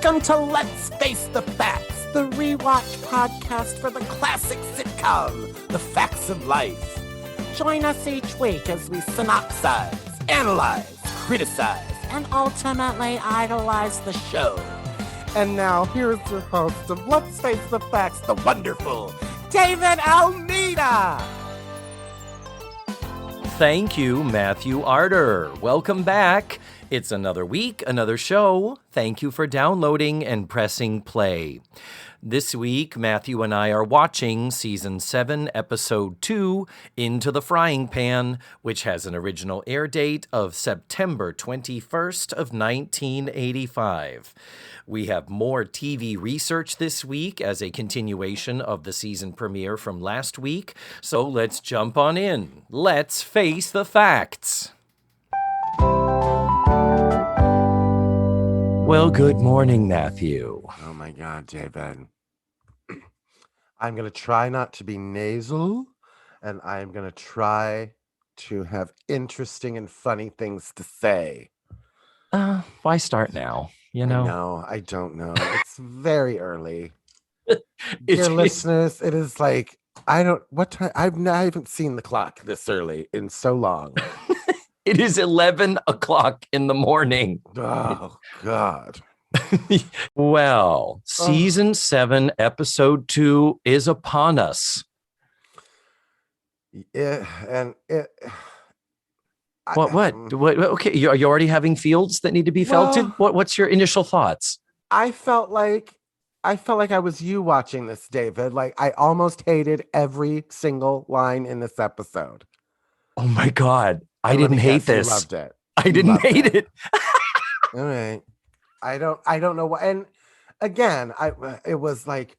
Welcome to Let's Face the Facts, the rewatch podcast for the classic sitcom, The Facts of Life. Join us each week as we synopsize, analyze, criticize, and ultimately idolize the show. And now, here's your host of Let's Face the Facts, the wonderful David Almeida. Thank you, Matthew Arter. Welcome back. It's another week, another show. Thank you for downloading and pressing play. This week, Matthew and I are watching Season 7, Episode 2, Into the Frying Pan, which has an original air date of September 21st of 1985. We have more TV research this week as a continuation of the season premiere from last week, so let's jump on in. Let's face the facts. Well, good morning, Matthew. Oh my God, David. I'm going to try not to be nasal, and I'm going to try to have interesting and funny things to say. Why start now? You know? No, I don't know. It's very early. Dear listeners, it is like, what time? I haven't seen the clock this early in so long. It is 11 o'clock in the morning. Oh, God. Well, Season 7, Episode 2 is upon us. What? Okay, are you already having feels that need to be felted? What's your initial thoughts? I felt like I was you watching this, David. Like, I almost hated every single line in this episode. Oh my God. I didn't hate this. You loved it. I didn't hate it. All right. I don't know why. And again, it was like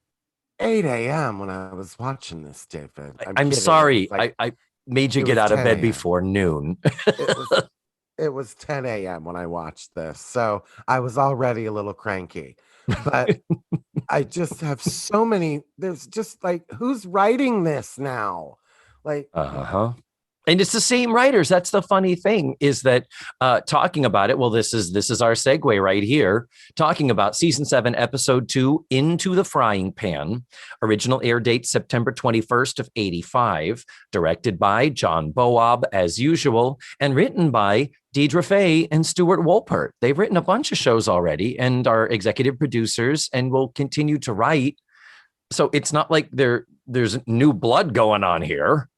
8 a.m. when I was watching this, David. I'm sorry. I made you get out of bed before noon. It was 10 a.m. when I watched this. So I was already a little cranky. But I just have so many. There's just like, who's writing this now? Like, And it's the same writers. That's the funny thing, is that talking about it. Well, this is our segue right here. Talking about Season 7, Episode 2, Into the Frying Pan. Original air date September 21st of 85. Directed by John Boab, as usual, and written by Deidre Fay and Stuart Wolpert. They've written a bunch of shows already and are executive producers and will continue to write. So it's not like there's new blood going on here.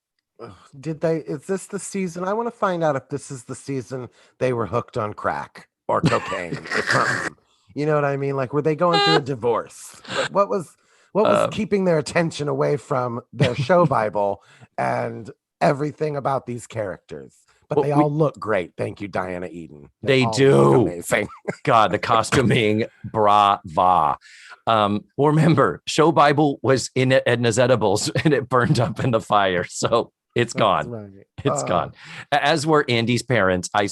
Is this the season? I want to find out if this is the season they were hooked on crack or cocaine or something. You know what I mean? Like, were they going through a divorce? What was keeping their attention away from their show Bible and everything about these characters? But they all look great. Thank you, Diana Eden. They do. Amazing. God, the costuming, brava. Well, remember, show Bible was in Edna's edibles and it burned up in the fire. So it's gone. Right. It's gone. As were Andy's parents. I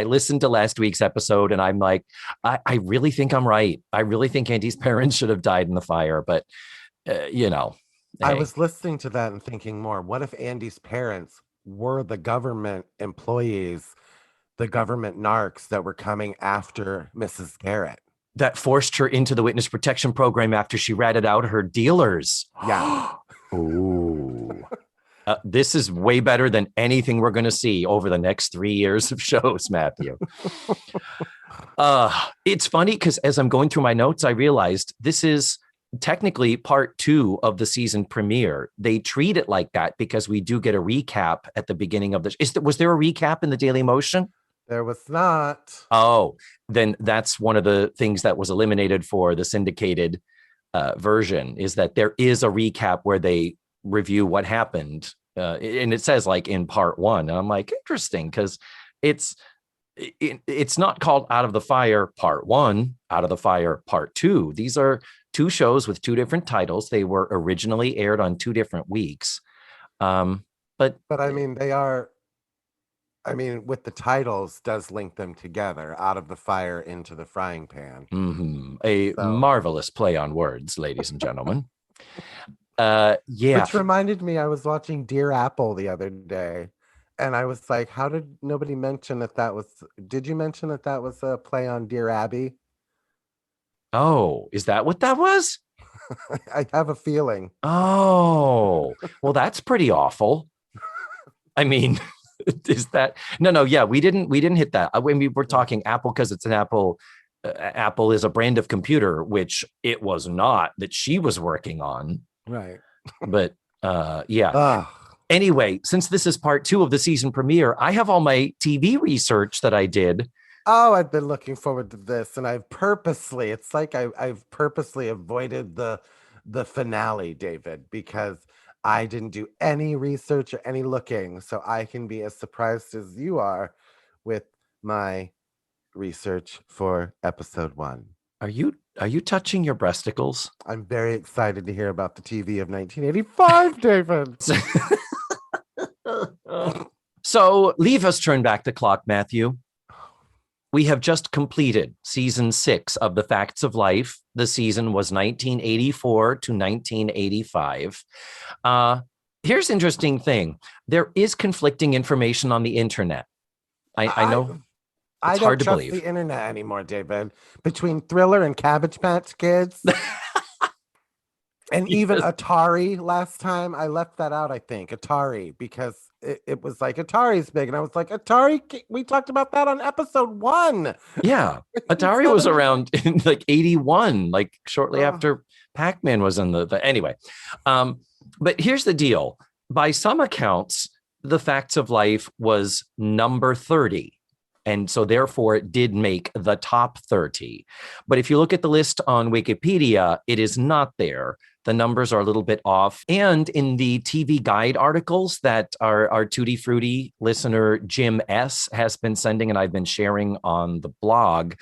listened to last week's episode and I'm like, I really think I'm right. I really think Andy's parents should have died in the fire. But, Hey. I was listening to that and thinking more, what if Andy's parents were the government employees, the government narcs that were coming after Mrs. Garrett? That forced her into the witness protection program after she ratted out her dealers. Yeah. Ooh. This is way better than anything we're going to see over the next 3 years of shows, Matthew. It's funny because as I'm going through my notes, I realized this is technically part 2 of the season premiere. They treat it like that because we do get a recap at the beginning of was there a recap in the Daily Motion? There was not. Oh, then that's one of the things that was eliminated for the syndicated version, is that there is a recap where they review what happened. And it says like in part 1. And I'm like, interesting, because it's not called Out of the Fire Part 1, Out of the Fire Part 2. These are 2 shows with 2 different titles. They were originally aired on 2 different weeks. But I mean, they are. I mean, with the titles does link them together, Out of the Fire, Into the Frying Pan. Mm-hmm. Marvelous play on words, ladies and gentlemen. Yeah. Which reminded me, I was watching Dear Apple the other day, and I was like, how did nobody mention that was, did you mention that was a play on Dear Abby? Oh, is that what that was? I have a feeling. Oh, well, that's pretty awful. I mean, is that no, yeah, we didn't hit that. When we were Yeah. talking Apple because it's an Apple. Apple is a brand of computer, which it was not that she was working on. Right. But yeah. Oh. Anyway, since this is part 2 of the season premiere, I have all my TV research that I did. Oh, I've been looking forward to this, and it's like I've purposely avoided the finale, David, because I didn't do any research or any looking, so I can be as surprised as you are with my research for episode 1. Are you touching your breasticles? I'm very excited to hear about the TV of 1985, David. So leave us turn back the clock, Matthew. We have just completed season 6 of The Facts of Life. The season was 1984 to 1985. Here's interesting thing. There is conflicting information on the internet. I I know I it's don't hard to trust believe. the internet anymore, David. Between Thriller and Cabbage Patch Kids, and even Yes. Atari last time, I left that out, I think. Atari, because it was like Atari's big. And I was like, Atari, we talked about that on episode 1. Yeah. Atari was around in like 81, like shortly Oh, after Pac-Man was in the anyway. Um, but here's the deal. By some accounts, The Facts of Life was number 30. And so therefore it did make the top 30. But if you look at the list on Wikipedia, it is not there. The numbers are a little bit off. And in the TV guide articles that our Tutti Frutti listener, Jim S., has been sending and I've been sharing on the blog,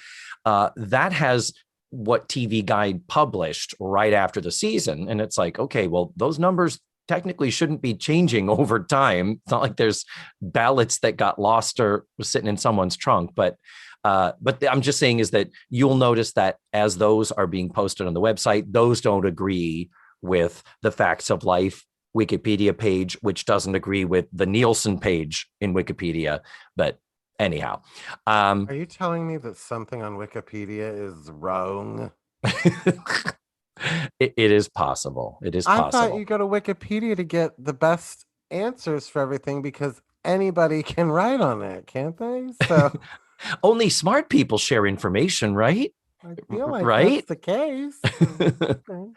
that has what TV Guide published right after the season. And it's like, okay, well, those numbers technically shouldn't be changing over time. It's not like there's ballots that got lost or was sitting in someone's trunk, but I'm just saying is that you'll notice that as those are being posted on the website, those don't agree with the Facts of Life Wikipedia page, which doesn't agree with the Nielsen page in Wikipedia. But anyhow, are you telling me that something on Wikipedia is wrong? it is possible. It is I thought possible. you go to Wikipedia to get the best answers for everything because anybody can write on it, can't they? So Only smart people share information, right? I feel like that's Right? the case. Okay.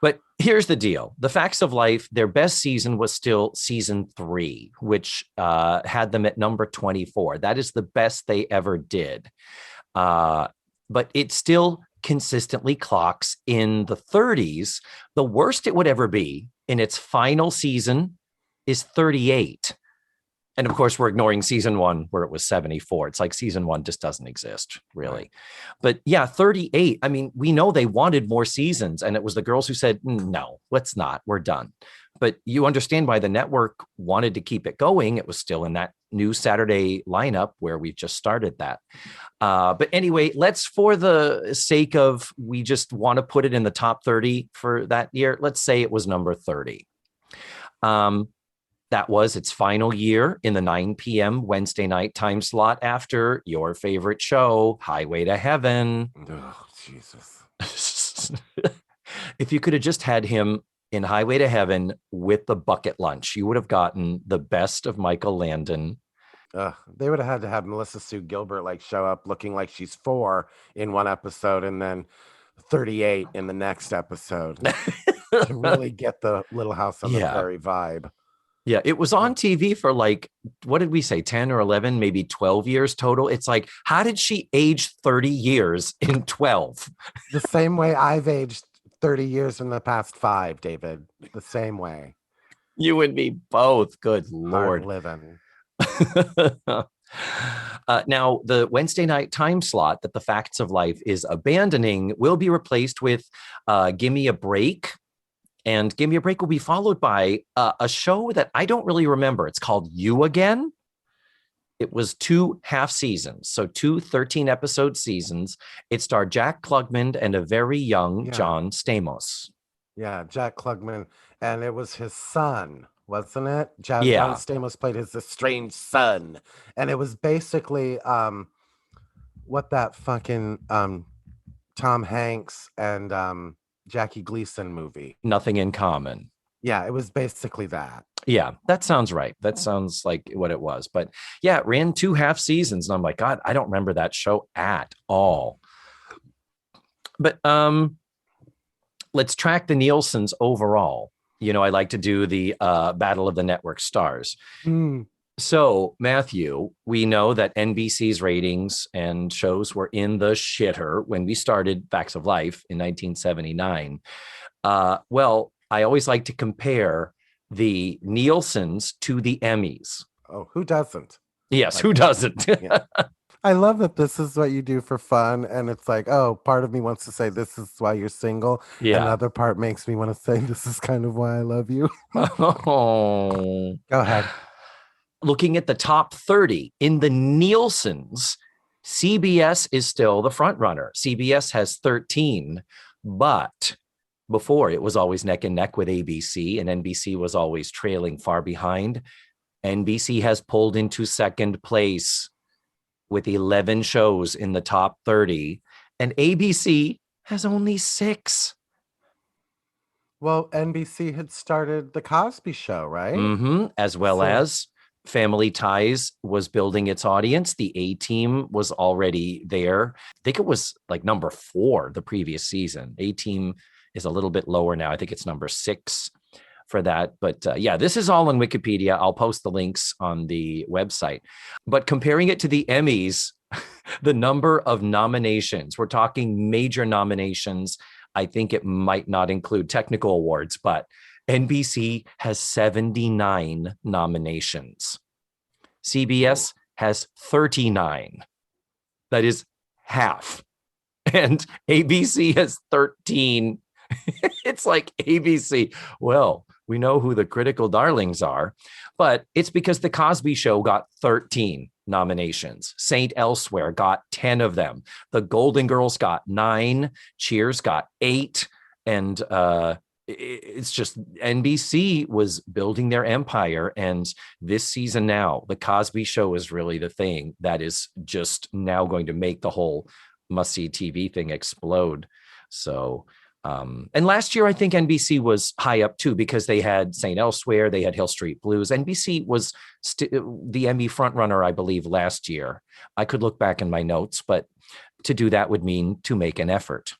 But here's the deal. The Facts of Life, their best season was still season 3, which had them at number 24. That is the best they ever did. But it still consistently clocks in the 30s. The worst it would ever be in its final season is 38. And of course, we're ignoring season 1 where it was 74. It's like season 1 just doesn't exist, really. Right. But yeah, 38. I mean, we know they wanted more seasons, and it was the girls who said, no, let's not. We're done. But you understand why the network wanted to keep it going. It was still in that new Saturday lineup where we've just started that. But anyway, let's, for the sake of, we just want to put it in the top 30 for that year, let's say it was number 30. That was its final year in the 9 p.m. Wednesday night time slot after your favorite show, Highway to Heaven. Oh, Jesus. If you could have just had him in Highway to Heaven with the bucket lunch, you would have gotten the best of Michael Landon. They would have had to have Melissa Sue Gilbert like show up looking like she's 4 in one episode and then 38 in the next episode to really get the Little House on the Prairie vibe. Yeah, it was on TV for like, what did we say, 10 or 11, maybe 12 years total? It's like, how did she age 30 years in 12? The same way I've aged 30 years in the past 5, David. The same way. You and me both. Good Lord. Hard living. Now, the Wednesday night time slot that the Facts of Life is abandoning will be replaced with Gimme a Break. And Give Me a Break will be followed by a show that I don't really remember. It's called You Again. It was 2 half seasons, so 2 13-episode seasons. It starred Jack Klugman and a very young John Stamos. Yeah, Jack Klugman. And it was his son, wasn't it? John Stamos played his estranged son. And it was basically what that fucking Tom Hanks and Jackie Gleason movie. Nothing in Common. Yeah, it was basically that. Yeah, that sounds right. That sounds like what it was. But yeah, it ran 2 half seasons. And I'm like, God, I don't remember that show at all. But let's track the Nielsen's overall. I like to do the Battle of the Network Stars. So, Matthew, we know that NBC's ratings and shows were in the shitter when we started Facts of Life in 1979. Well, I always like to compare the Nielsen's to the Emmys. Oh, who doesn't? Yes, who doesn't? Yeah. I love that this is what you do for fun. And it's like, oh, part of me wants to say this is why you're single. Yeah. Another part makes me want to say this is kind of why I love you. Oh. Go ahead. Looking at the top 30 in the Nielsen's, CBS is still the front runner. CBS has 13, but before it was always neck and neck with ABC, and NBC was always trailing far behind. NBC has pulled into second place with 11 shows in the top 30, and ABC has only 6. Well, NBC had started The Cosby Show, right? Mm-hmm. As well as Family Ties was building its audience. The A-Team was already there. I think it was like number 4 the previous season. A-Team is a little bit lower now. I think it's number 6 for that. But yeah, this is all on Wikipedia. I'll post the links on the website. But comparing it to the Emmys, the number of nominations, we're talking major nominations. I think it might not include technical awards, but NBC has 79 nominations. CBS has 39. That is half. And ABC has 13. It's like ABC. Well, we know who the critical darlings are, but it's because The Cosby Show got 13 nominations. Saint Elsewhere got 10 of them. The Golden Girls got 9. Cheers got 8. And it's just NBC was building their empire. And this season now, The Cosby Show is really the thing that is just now going to make the whole must-see TV thing explode. So and last year, I think NBC was high up too, because they had St. Elsewhere, they had Hill Street Blues. NBC was the Emmy frontrunner, I believe, last year. I could look back in my notes, but to do that would mean to make an effort.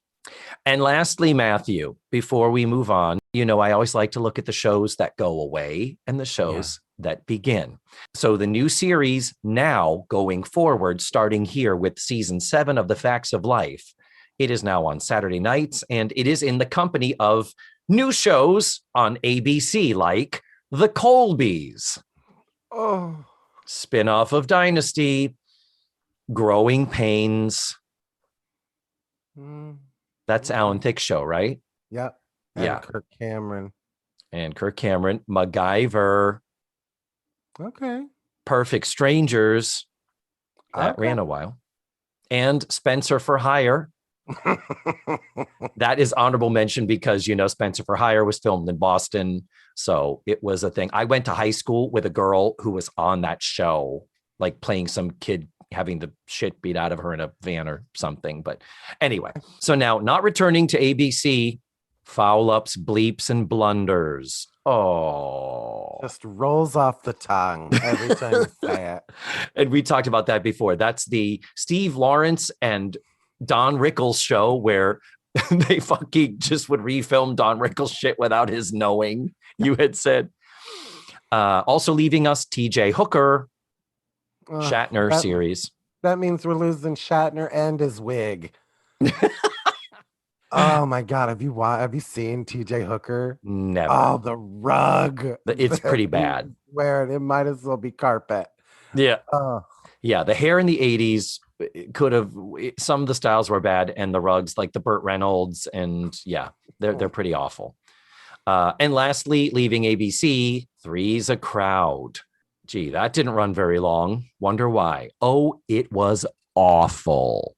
And lastly, Matthew, before we move on, I always like to look at the shows that go away and the shows that begin. So the new series now going forward, starting here with season 7 of The Facts of Life. It is now on Saturday nights, and it is in the company of new shows on ABC like The Colbys. Oh. Spinoff of Dynasty, Growing Pains. That's Alan Thicke's show, right? Yep. And Kirk Cameron. MacGyver. Okay. Perfect Strangers. That ran a while. And Spencer for Hire. That is honorable mention because, Spencer for Hire was filmed in Boston. So it was a thing. I went to high school with a girl who was on that show, like playing some kid having the shit beat out of her in a van or something. But anyway, so now not returning to ABC, foul ups, bleeps, and blunders. Oh, just rolls off the tongue every time you say it. And we talked about that before. That's the Steve Lawrence and Don Rickles show where they fucking just would refilm Don Rickles shit without his knowing, you had said. Also leaving us, TJ Hooker, Shatner series. That means we're losing Shatner and his wig. Oh my God. Have you seen TJ Hooker? Never. Oh, the rug. It's pretty bad. Wearing it might as well be carpet. Yeah. Yeah. The hair in the 80s could have, some of the styles were bad, and the rugs like the Burt Reynolds, and they're pretty awful. And lastly, leaving ABC, Three's a Crowd. Gee, that didn't run very long. Wonder why. Oh, it was awful.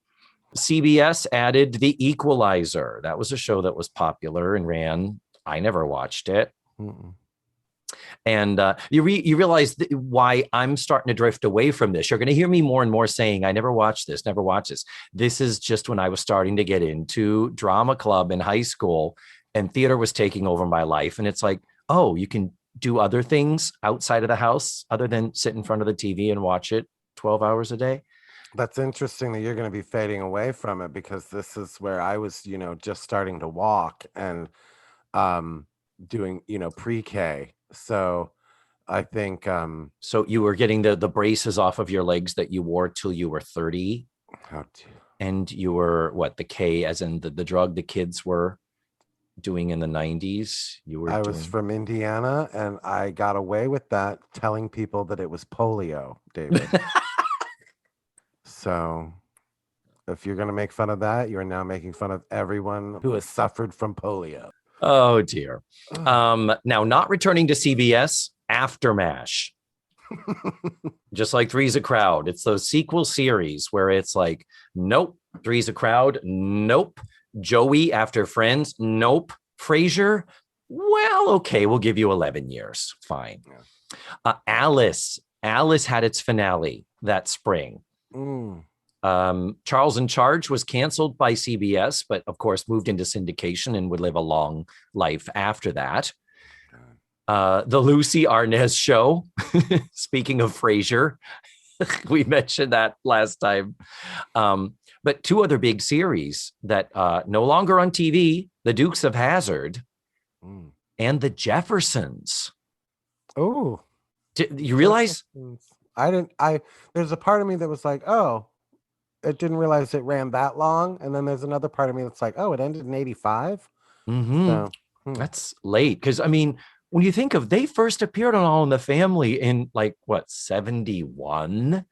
CBS added The Equalizer. That was a show that was popular and ran. I never watched it. And you realize why I'm starting to drift away from this. You're going to hear me more and more saying, I never watched this, never watched this. This is just when I was starting to get into drama club in high school and theater was taking over my life. And it's like, oh, you can do other things outside of the house other than sit in front of the TV and watch it 12 hours a day. That's interesting that you're going to be fading away from it, because this is where I was, just starting to walk and doing, pre-K. So I think so you were getting the braces off of your legs that you wore till you were 30. And you were what, the K as in the drug the kids were doing in the 90s? I was from Indiana, and I got away with that, telling people that it was polio, David. So if you're going to make fun of that, you're now making fun of everyone who has suffered from polio. Oh dear. Now, not returning to CBS, after MASH. Just like Three's a Crowd. It's those sequel series where it's like, nope. Three's a Crowd, nope. Joey after Friends, nope. Frasier, well, okay, we'll give you 11 years. Fine. Yeah. Alice had its finale that spring. Charles in Charge was canceled by CBS, but of course moved into syndication and would live a long life after that. The Lucy Arnaz Show. Speaking of Frasier, we mentioned that last time. But two other big series that no longer on TV, The Dukes of Hazzard and The Jeffersons. Oh, did you realize? I didn't. There's a part of me that was like, oh, it didn't realize it ran that long. And then there's another part of me that's like, oh, it ended in 85. Mm-hmm. So, that's late. Because I mean, when you think of, they first appeared on All in the Family in 71?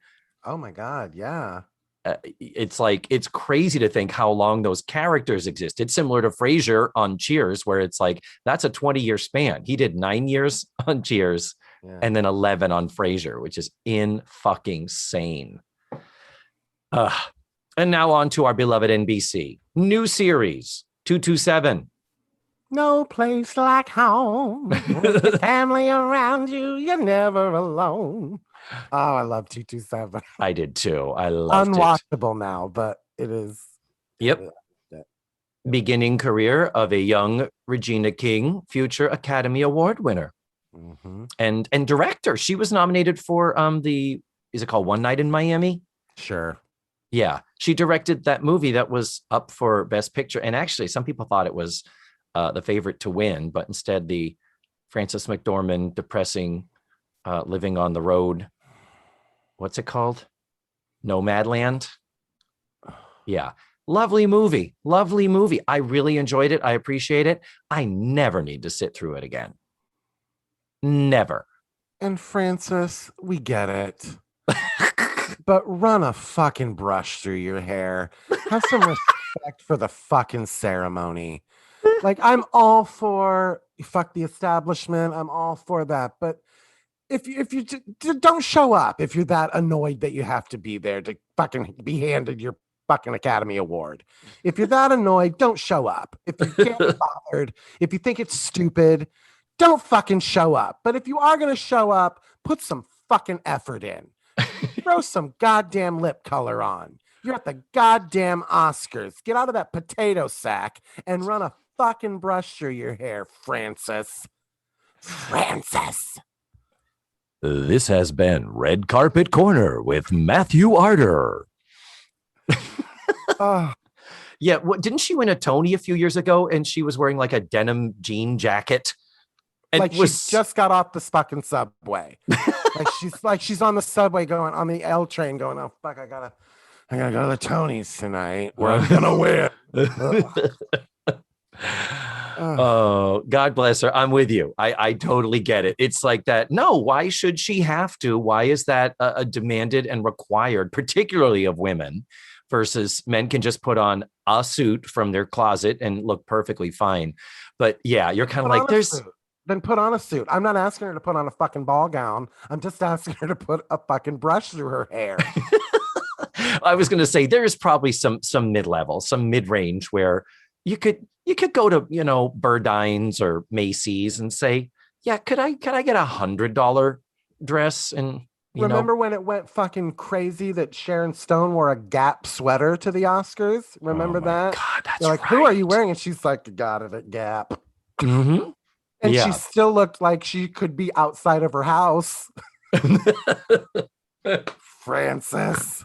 Oh my God. Yeah. It's like, it's crazy to think how long those characters existed. Similar to Frasier on Cheers, where it's like, that's a 20-year span. He did 9 years on Cheers and then 11 on Frasier, which is fucking sane. And now on to our beloved NBC. New series, 227. No place like home. With your family around you, you're never alone. Oh, I love 227. I did too. I loved it. Unwatchable now, but it is. Yep. Beginning career of a young Regina King, future Academy Award winner. Mm-hmm. And director. She was nominated for is it called One Night in Miami? Sure. Yeah. She directed that movie that was up for Best Picture. And actually, some people thought it was the favorite to win, but instead the Frances McDormand depressing living on the road. What's it called? Nomadland. Yeah. Lovely movie. Lovely movie. I really enjoyed it. I appreciate it. I never need to sit through it again. Never. And Frances, we get it. But run a fucking brush through your hair. Have some respect for the fucking ceremony. Like, I'm all for fuck the establishment. I'm all for that. But if you don't show up, if you're that annoyed that you have to be there to fucking be handed your fucking Academy Award. If you're that annoyed, don't show up. If you can't be bothered, if you think it's stupid, don't fucking show up. But if you are going to show up, put some fucking effort in. Throw some goddamn lip color on. You're at the goddamn Oscars. Get out of that potato sack and run a fucking brush through your hair, Frances. Frances. This has been Red Carpet Corner with Matthew Arder. Yeah, didn't she win a Tony a few years ago and she was wearing like a denim jean jacket? And like she just got off the fucking subway. she's on the subway going on the L train going, oh fuck, I gotta go to the Tonys tonight where I'm gonna win. Oh, God bless her. I'm with you. I totally get it. It's like that. No, why should she have to? Why is that a demanded and required, particularly of women, versus men can just put on a suit from their closet and look perfectly fine. But yeah, you're kind of like, then put on a suit. I'm not asking her to put on a fucking ball gown. I'm just asking her to put a fucking brush through her hair. I was going to say there is probably some mid-level, some mid-range where you could go to, Burdines or Macy's and say, yeah, could I get $100 dress? And Remember when it went fucking crazy that Sharon Stone wore a Gap sweater to the Oscars? Remember oh my that? God, that's They're like, right. who are you wearing? And she's like, got it at Gap. Mm-hmm. And she Yeah. still looked like she could be outside of her house. Francis.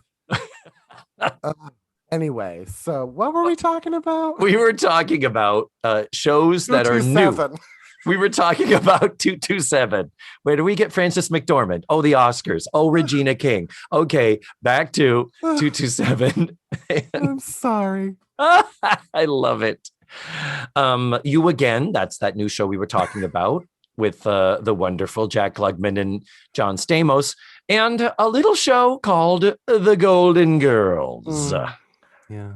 Anyway, so what were we talking about? We were talking about shows that are new. 227. We were talking about 227. Where do we get Frances McDormand? Oh, the Oscars. Oh, Regina King. Okay, back to 227. I'm sorry. I love it. You Again, that's that new show we were talking about with the wonderful Jack Klugman and John Stamos, and a little show called The Golden Girls. Yeah.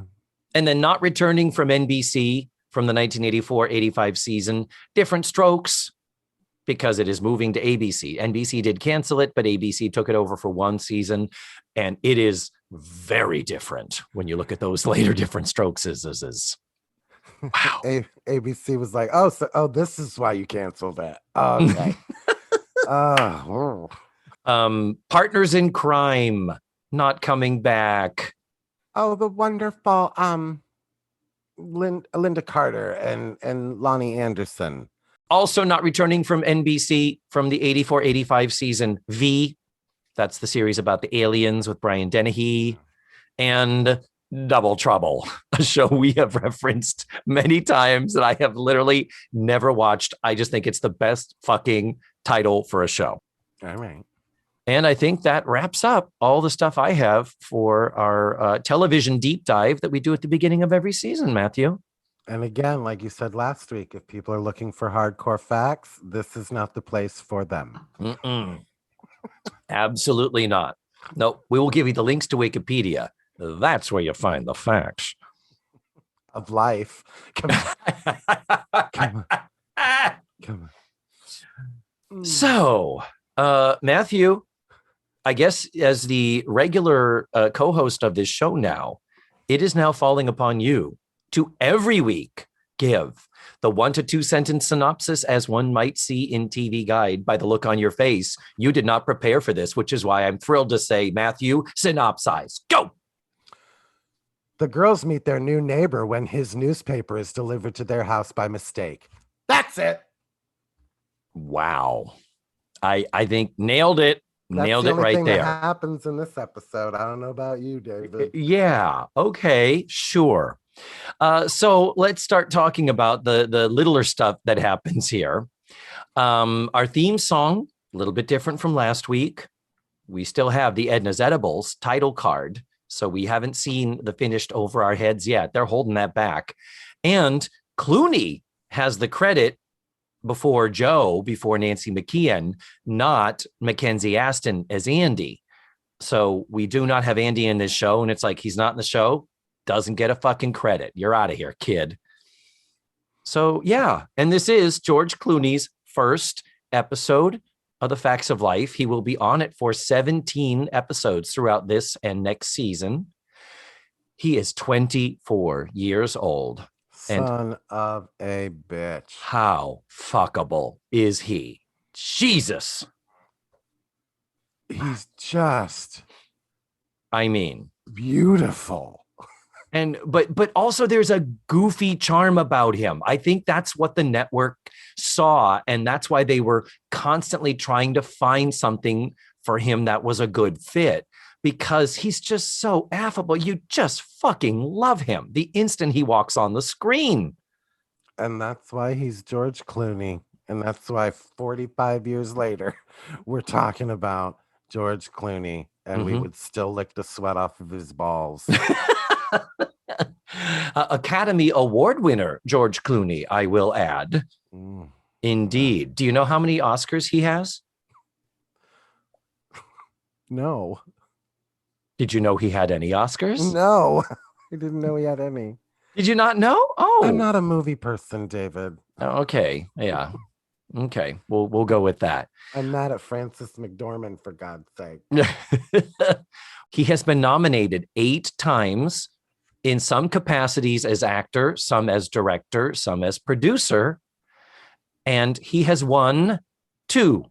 And then not returning from NBC from the 1984-85 season, Different Strokes, because it is moving to ABC. NBC did cancel it, but ABC took it over for one season, and it is very different when you look at those later Different Strokes. Wow. ABC was like, this is why you canceled that. Okay. Partners in Crime not coming back. Oh, the wonderful Linda Carter and Lonnie Anderson. Also not returning from NBC from the 84-85 season, V. That's the series about the aliens with Brian Dennehy. And Double Trouble, a show we have referenced many times that I have literally never watched. I just think it's the best fucking title for a show. All right. And I think that wraps up all the stuff I have for our television deep dive that we do at the beginning of every season, Matthew. And again, like you said last week, if people are looking for hardcore facts, this is not the place for them. Absolutely not. No, we will give you the links to Wikipedia. That's where you find the facts of life. Come on. Come on. Come on. So, Matthew, I guess as the regular co-host of this show now, it is now falling upon you to every week give the 1 to 2 sentence synopsis, as one might see in TV Guide by the look on your face. You did not prepare for this, which is why I'm thrilled to say, Matthew, synopsize. Go! The girls meet their new neighbor when his newspaper is delivered to their house by mistake. That's it. Wow. I think nailed it. That's nailed the it only right thing there. That happens in this episode. I don't know about you, David. Yeah. Okay. Sure. So let's start talking about the littler stuff that happens here. Our theme song, a little bit different from last week. We still have the Edna's Edibles title card, so we haven't seen the finished Over Our Heads yet. They're holding that back. And Clooney has the credit before Joe, before Nancy McKeon, not Mackenzie Aston as Andy. So we do not have Andy in this show, and it's like he's not in the show, doesn't get a fucking credit. You're out of here, kid. So yeah, and this is George Clooney's first episode of The Facts of Life. He will be on it for 17 episodes throughout this and next season. He is 24 years old. Son of a bitch. How fuckable is he? Jesus. He's just, I mean, beautiful. And but also there's a goofy charm about him. I think that's what the network saw, and that's why they were constantly trying to find something for him that was a good fit, because he's just so affable. You just fucking love him the instant he walks on the screen. And that's why he's George Clooney. And that's why 45 years later, we're talking about George Clooney, and we would still lick the sweat off of his balls. Academy Award winner George Clooney, I will add. Indeed. Do you know how many Oscars he has? No. Did you know he had any Oscars? No, I didn't know he had any. Did you not know? Oh, I'm not a movie person, David. Okay. Yeah. Okay. We'll go with that. I'm mad at Frances McDormand, for God's sake. He has been nominated 8 times in some capacities as actor, some as director, some as producer. And he has won E02.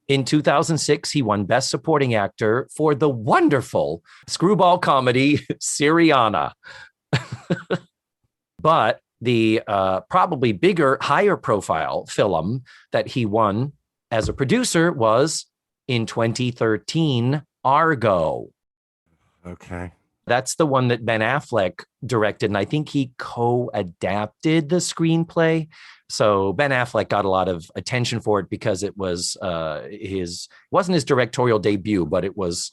In 2006, he won Best Supporting Actor for the wonderful screwball comedy Syriana. But the probably bigger, higher profile film that he won as a producer was in 2013, Argo. Okay. That's the one that Ben Affleck directed, and I think he co-adapted the screenplay. So Ben Affleck got a lot of attention for it because it was wasn't his directorial debut, but it was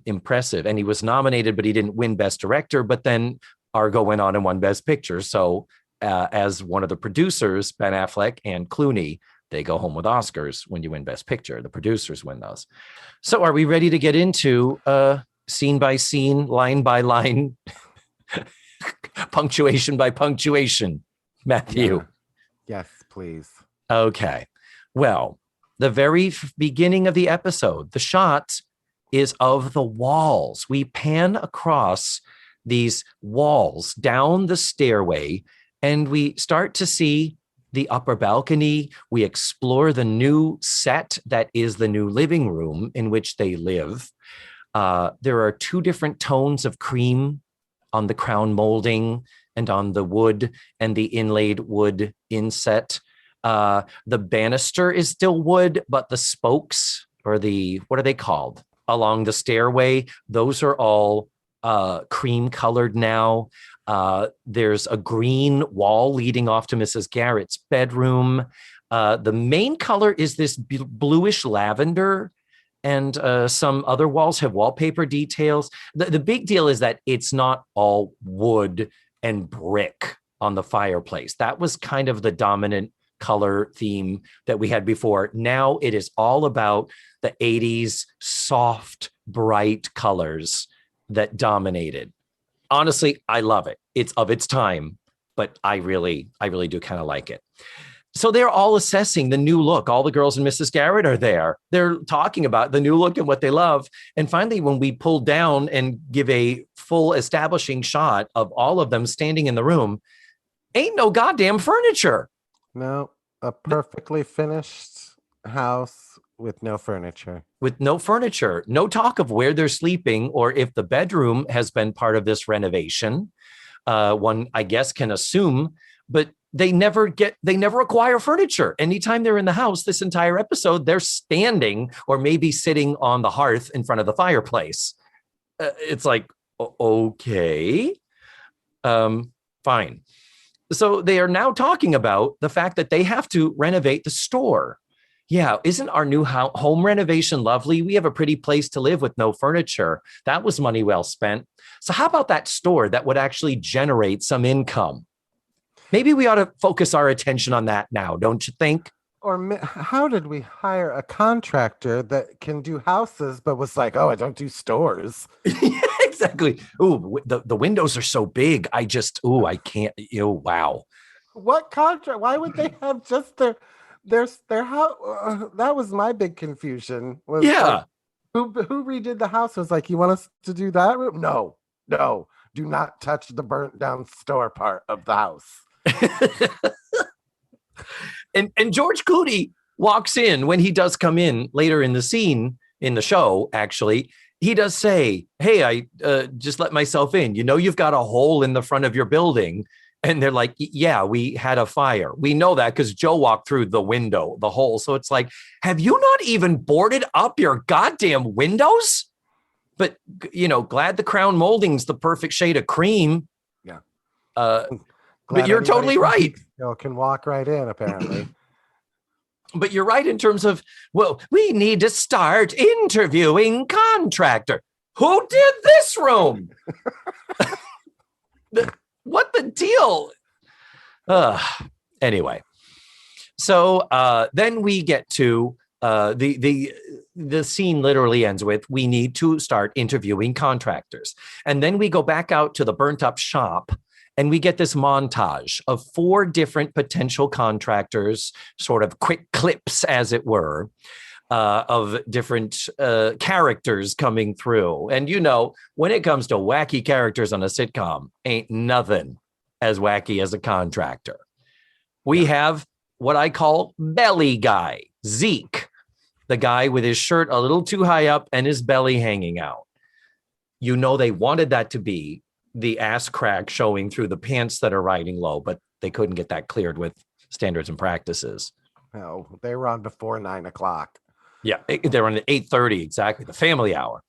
impressive. And he was nominated, but he didn't win Best Director. But then Argo went on and won Best Picture. So as one of the producers, Ben Affleck and Clooney, they go home with Oscars when you win Best Picture. The producers win those. So are we ready to get into scene by scene, line by line, punctuation by punctuation, Matthew? Yeah. Yes, please. Okay. Well, the very beginning of the episode, the shot is of the walls. We pan across these walls down the stairway, and we start to see the upper balcony. We explore the new set that is the new living room in which they live. There are two different tones of cream on the crown molding and on the wood and the inlaid wood inset. The banister is still wood, but the spokes, or what are they called, along the stairway, those are all cream colored now. There's a green wall leading off to Mrs. Garrett's bedroom. The main color is this bluish lavender, and some other walls have wallpaper details. The big deal is that it's not all wood and brick on the fireplace. That was kind of the dominant color theme that we had before. Now it is all about the 80s soft, bright colors that dominated. Honestly, I love it. It's of its time, but I really do kind of like it. So they're all assessing the new look. All the girls in Mrs. Garrett are there. They're talking about the new look and what they love. And finally, when we pull down and give a full establishing shot of all of them standing in the room, ain't no goddamn furniture. No, a perfectly finished house with no furniture. With no furniture, no talk of where they're sleeping or if the bedroom has been part of this renovation. One, I guess, can assume, but they never acquire furniture. Anytime they're in the house, this entire episode, they're standing or maybe sitting on the hearth in front of the fireplace. It's like, okay, fine. So they are now talking about the fact that they have to renovate the store. Yeah, isn't our new home renovation lovely? We have a pretty place to live with no furniture. That was money well spent. So how about that store that would actually generate some income? Maybe we ought to focus our attention on that now, don't you think? Or how did we hire a contractor that can do houses, but was like, oh, I don't do stores? Yeah, exactly. Ooh, the windows are so big. I can't. Wow. What contract? Why would they have just their house? That was my big confusion. Yeah. Like, who redid the house? Was like, you want us to do that room? No. Do not touch the burnt down store part of the house. And George Clooney walks in when he does come in later in the scene in the show. Actually, he does say, "Hey, I just let myself in. You've got a hole in the front of your building." And they're like, "Yeah, we had a fire. We know that because Joe walked through the window, the hole." So it's like, have you not even boarded up your goddamn windows? But glad the crown molding's the perfect shade of cream. Yeah. But you're totally right. Can walk right in, apparently. But you're right in terms of, well, we need to start interviewing contractor. Who did this room? What the deal? Anyway, so then we get to the scene literally ends with, we need to start interviewing contractors. And then we go back out to the burnt up shop. And we get this montage of 4 different potential contractors, sort of quick clips, as it were, of different characters coming through. And when it comes to wacky characters on a sitcom, ain't nothing as wacky as a contractor. We have what I call belly guy, Zeke, the guy with his shirt a little too high up and his belly hanging out. You know, they wanted that to be the ass crack showing through the pants that are riding low, but they couldn't get that cleared with standards and practices. No, they were on before 9:00. Yeah, they're on at 8:30, exactly, the family hour.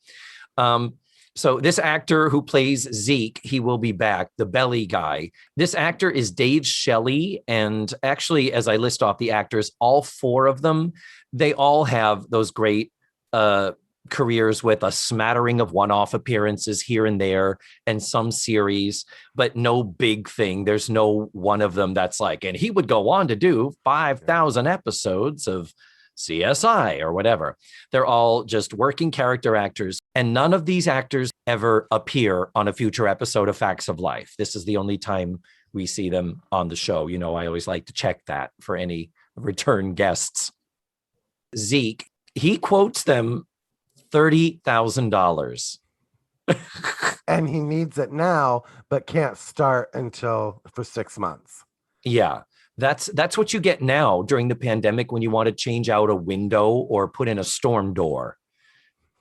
So this actor who plays Zeke, he will be back, the belly guy. This actor is Dave Shelley. And actually, as I list off the actors, all four of them, they all have those great careers with a smattering of one-off appearances here and there and some series, but no big thing. There's no one of them that's like, and he would go on to do 5,000 episodes of CSI or whatever. They're all just working character actors, and none of these actors ever appear on a future episode of Facts of Life. This is the only time we see them on the show. You know, I always like to check that for any return guests. Zeke, he quotes them $30,000. And he needs it now, but can't start until for 6 months. Yeah. That's what you get now during the pandemic when you want to change out a window or put in a storm door.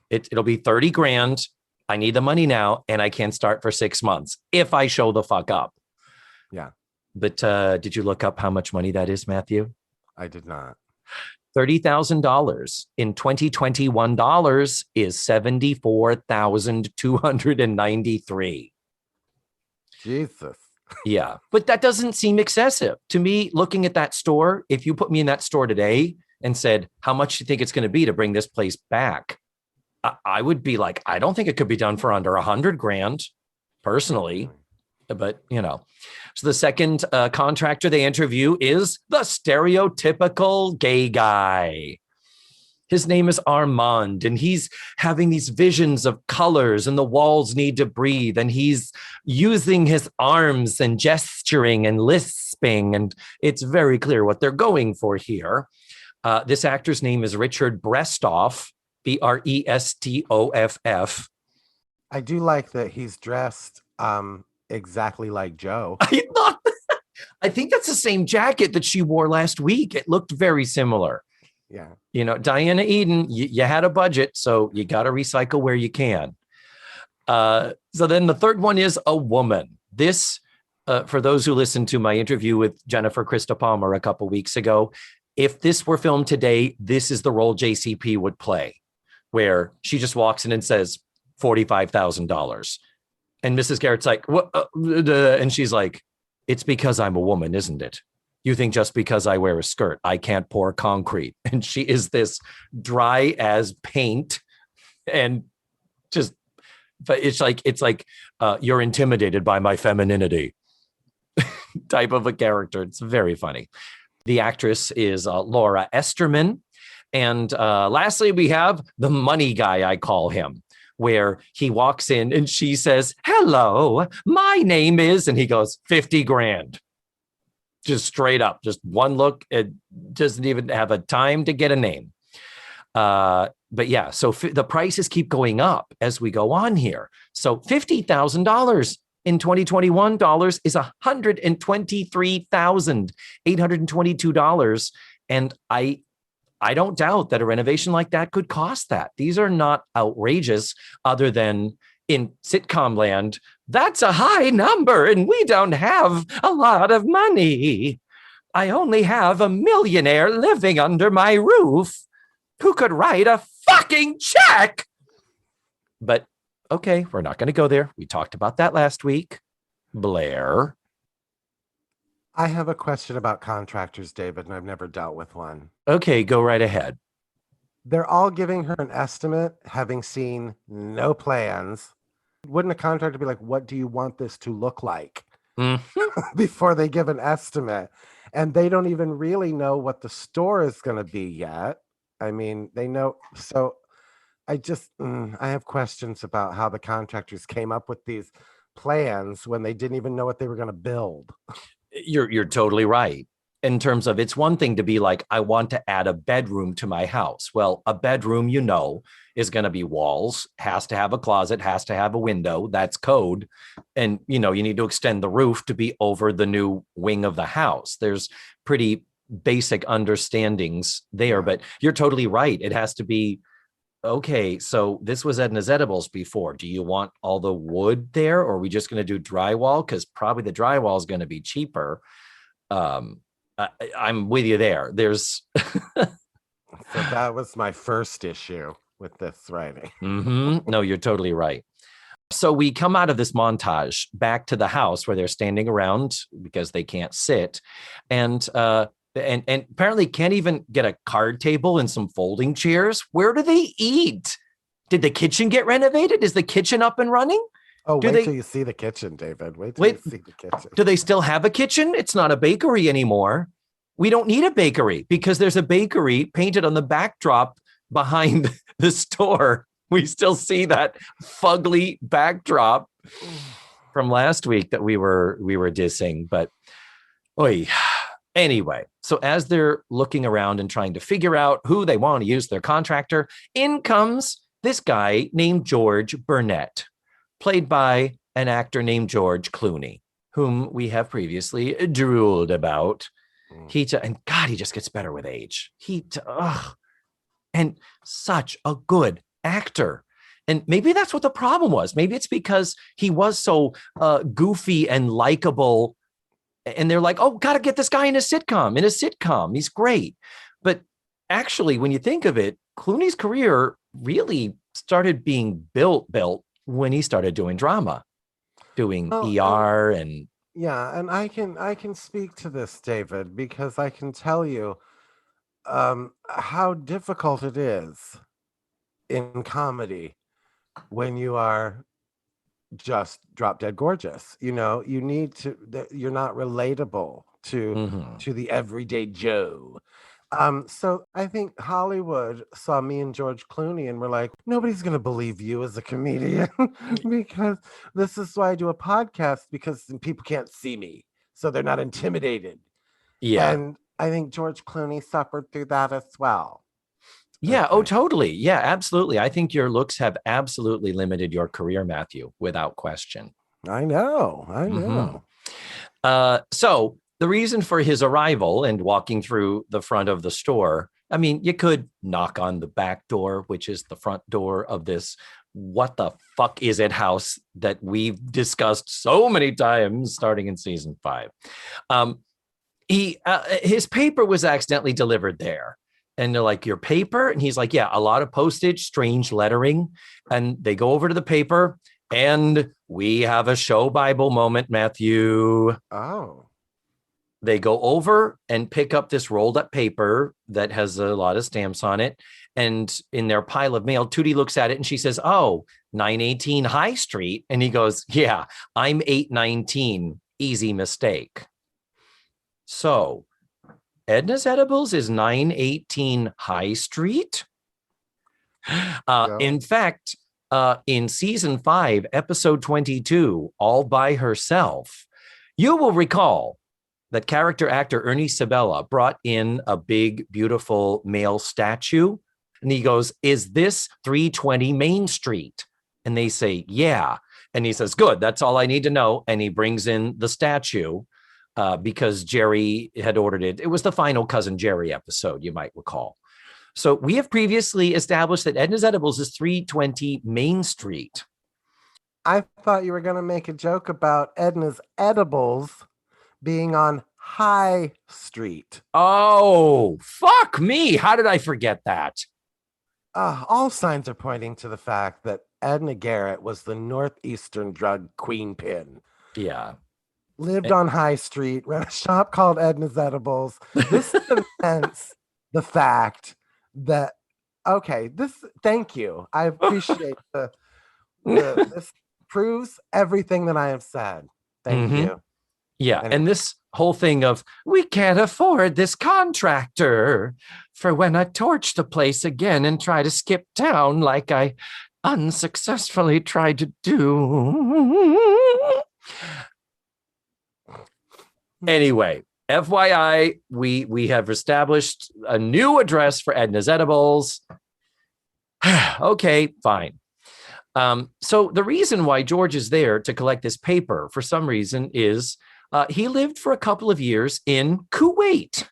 It'll be 30 grand. I need the money now, and I can't start for 6 months if I show the fuck up. Yeah. But did you look up how much money that is, Matthew? I did not. $30,000 in 2021 dollars is $74,293. Jesus. Yeah, but that doesn't seem excessive to me. Looking at that store, if you put me in that store today and said, how much do you think it's going to be to bring this place back? I would be like, I don't think it could be done for under 100 grand personally, but you know. So the second contractor they interview is the stereotypical gay guy. His name is Armand, and he's having these visions of colors and the walls need to breathe. And he's using his arms and gesturing and lisping. And it's very clear what they're going for here. This actor's name is Richard Brestoff, Brestoff. I do like that he's dressed exactly like Joe. I think that's the same jacket that she wore last week. It looked very similar. Yeah. You know, Diana Eden, you had a budget, so you got to recycle where you can. So then the third one is a woman. This, for those who listened to my interview with Jennifer Krista Palmer a couple weeks ago, if this were filmed today, this is the role JCP would play, where she just walks in and says $45,000. And Mrs. Garrett's like, what? And she's like, it's because I'm a woman, isn't it? You think just because I wear a skirt, I can't pour concrete. And she is this dry as paint and just, but it's like you're intimidated by my femininity type of a character. It's very funny. The actress is Laura Esterman. And lastly, we have the money guy, I call him, where he walks in and she says, hello, my name is, and he goes, 50 grand. Just straight up, just one look. It doesn't even have a time to get a name. But yeah, so the prices keep going up as we go on here. So $50,000 in 2021 dollars is $123,822. And I don't doubt that a renovation like that could cost that. These are not outrageous other than in sitcom land. That's a high number and we don't have a lot of money. I only have a millionaire living under my roof who could write a fucking check. But okay, we're not going to go there. We talked about that last week. Blair. I have a question about contractors, David, and I've never dealt with one. Okay, go right ahead. They're all giving her an estimate, having seen no plans. Wouldn't a contractor be like, what do you want this to look like? Before they give an estimate? And they don't even really know what the store is going to be yet. I mean, they know. So I have questions about how the contractors came up with these plans when they didn't even know what they were going to build. You're totally right. In terms of, it's one thing to be like, I want to add a bedroom to my house. Well, a bedroom, you know, is going to be walls, has to have a closet, has to have a window. That's code. And, you know, you need to extend the roof to be over the new wing of the house. There's pretty basic understandings there, but you're totally right. It has to be, okay, so this was Edna's Edibles before. Do you want all the wood there, or are we just going to do drywall? Because probably the drywall is going to be cheaper. I'm with you there. There's So that was my first issue with this writing. No, you're totally right. So we come out of this montage back to the house where they're standing around because they can't sit, and apparently can't even get a card table and some folding chairs. Where do they eat? Did the kitchen get renovated? Is the kitchen up and running? Oh, wait till you see the kitchen, David. Wait till you see the kitchen. Do they still have a kitchen? It's not a bakery anymore. We don't need a bakery because there's a bakery painted on the backdrop behind the store. We still see that fugly backdrop from last week that we were dissing. But anyway, so as they're looking around and trying to figure out who they want to use their contractor, in comes this guy named George Burnett, played by an actor named George Clooney, whom we have previously drooled about. And God, he just gets better with age. And such a good actor. And maybe that's what the problem was. Maybe it's because he was so goofy and likable. And they're like, oh, got to get this guy in a sitcom. He's great. But actually, when you think of it, Clooney's career really started being built when he started doing drama, doing ER and. Yeah, and I can speak to this, David, because I can tell you how difficult it is in comedy when you are just drop dead gorgeous. You know, you need to. You're not relatable to the everyday Joe. So I think Hollywood saw me and George Clooney and were like, nobody's going to believe you as a comedian because this is why I do a podcast, because people can't see me. So they're not intimidated. Yeah. And I think George Clooney suffered through that as well. Yeah. Oh, totally. Yeah, absolutely. I think your looks have absolutely limited your career, Matthew, without question. I know. So the reason for his arrival and walking through the front of the store, I mean, you could knock on the back door, which is the front door of this what the fuck is it house that we've discussed so many times starting in season 5. His paper was accidentally delivered there. And they're like, your paper? And he's like, yeah, a lot of postage, strange lettering. And they go over to the paper and we have a show Bible moment, Matthew. Oh. They go over and pick up this rolled up paper that has a lot of stamps on it. And in their pile of mail, Tootie looks at it and she says, oh, 918 High Street. And he goes, yeah, I'm 819. Easy mistake. So Edna's Edibles is 918 High Street. In fact, in season 5, episode 22, All by Herself, you will recall that character actor Ernie Sabella brought in a big, beautiful male statue. And he goes, is this 320 Main Street? And they say, yeah. And he says, good, that's all I need to know. And he brings in the statue because Jerry had ordered it. It was the final Cousin Jerry episode, you might recall. So we have previously established that Edna's Edibles is 320 Main Street. I thought you were going to make a joke about Edna's Edibles being on High Street. Oh, fuck me. How did I forget that? All signs are pointing to the fact that Edna Garrett was the Northeastern drug queenpin. Yeah. Lived on High Street, ran a shop called Edna's Edibles. This cements the fact that, thank you. I appreciate this proves everything that I have said. Thank you. Yeah, anyway. And this whole thing of, we can't afford this contractor for when I torch the place again and try to skip town like I unsuccessfully tried to do. Anyway, FYI, we have established a new address for Edna's Edibles. Okay, fine. So the reason why George is there to collect this paper, for some reason, is he lived for a couple of years in Kuwait.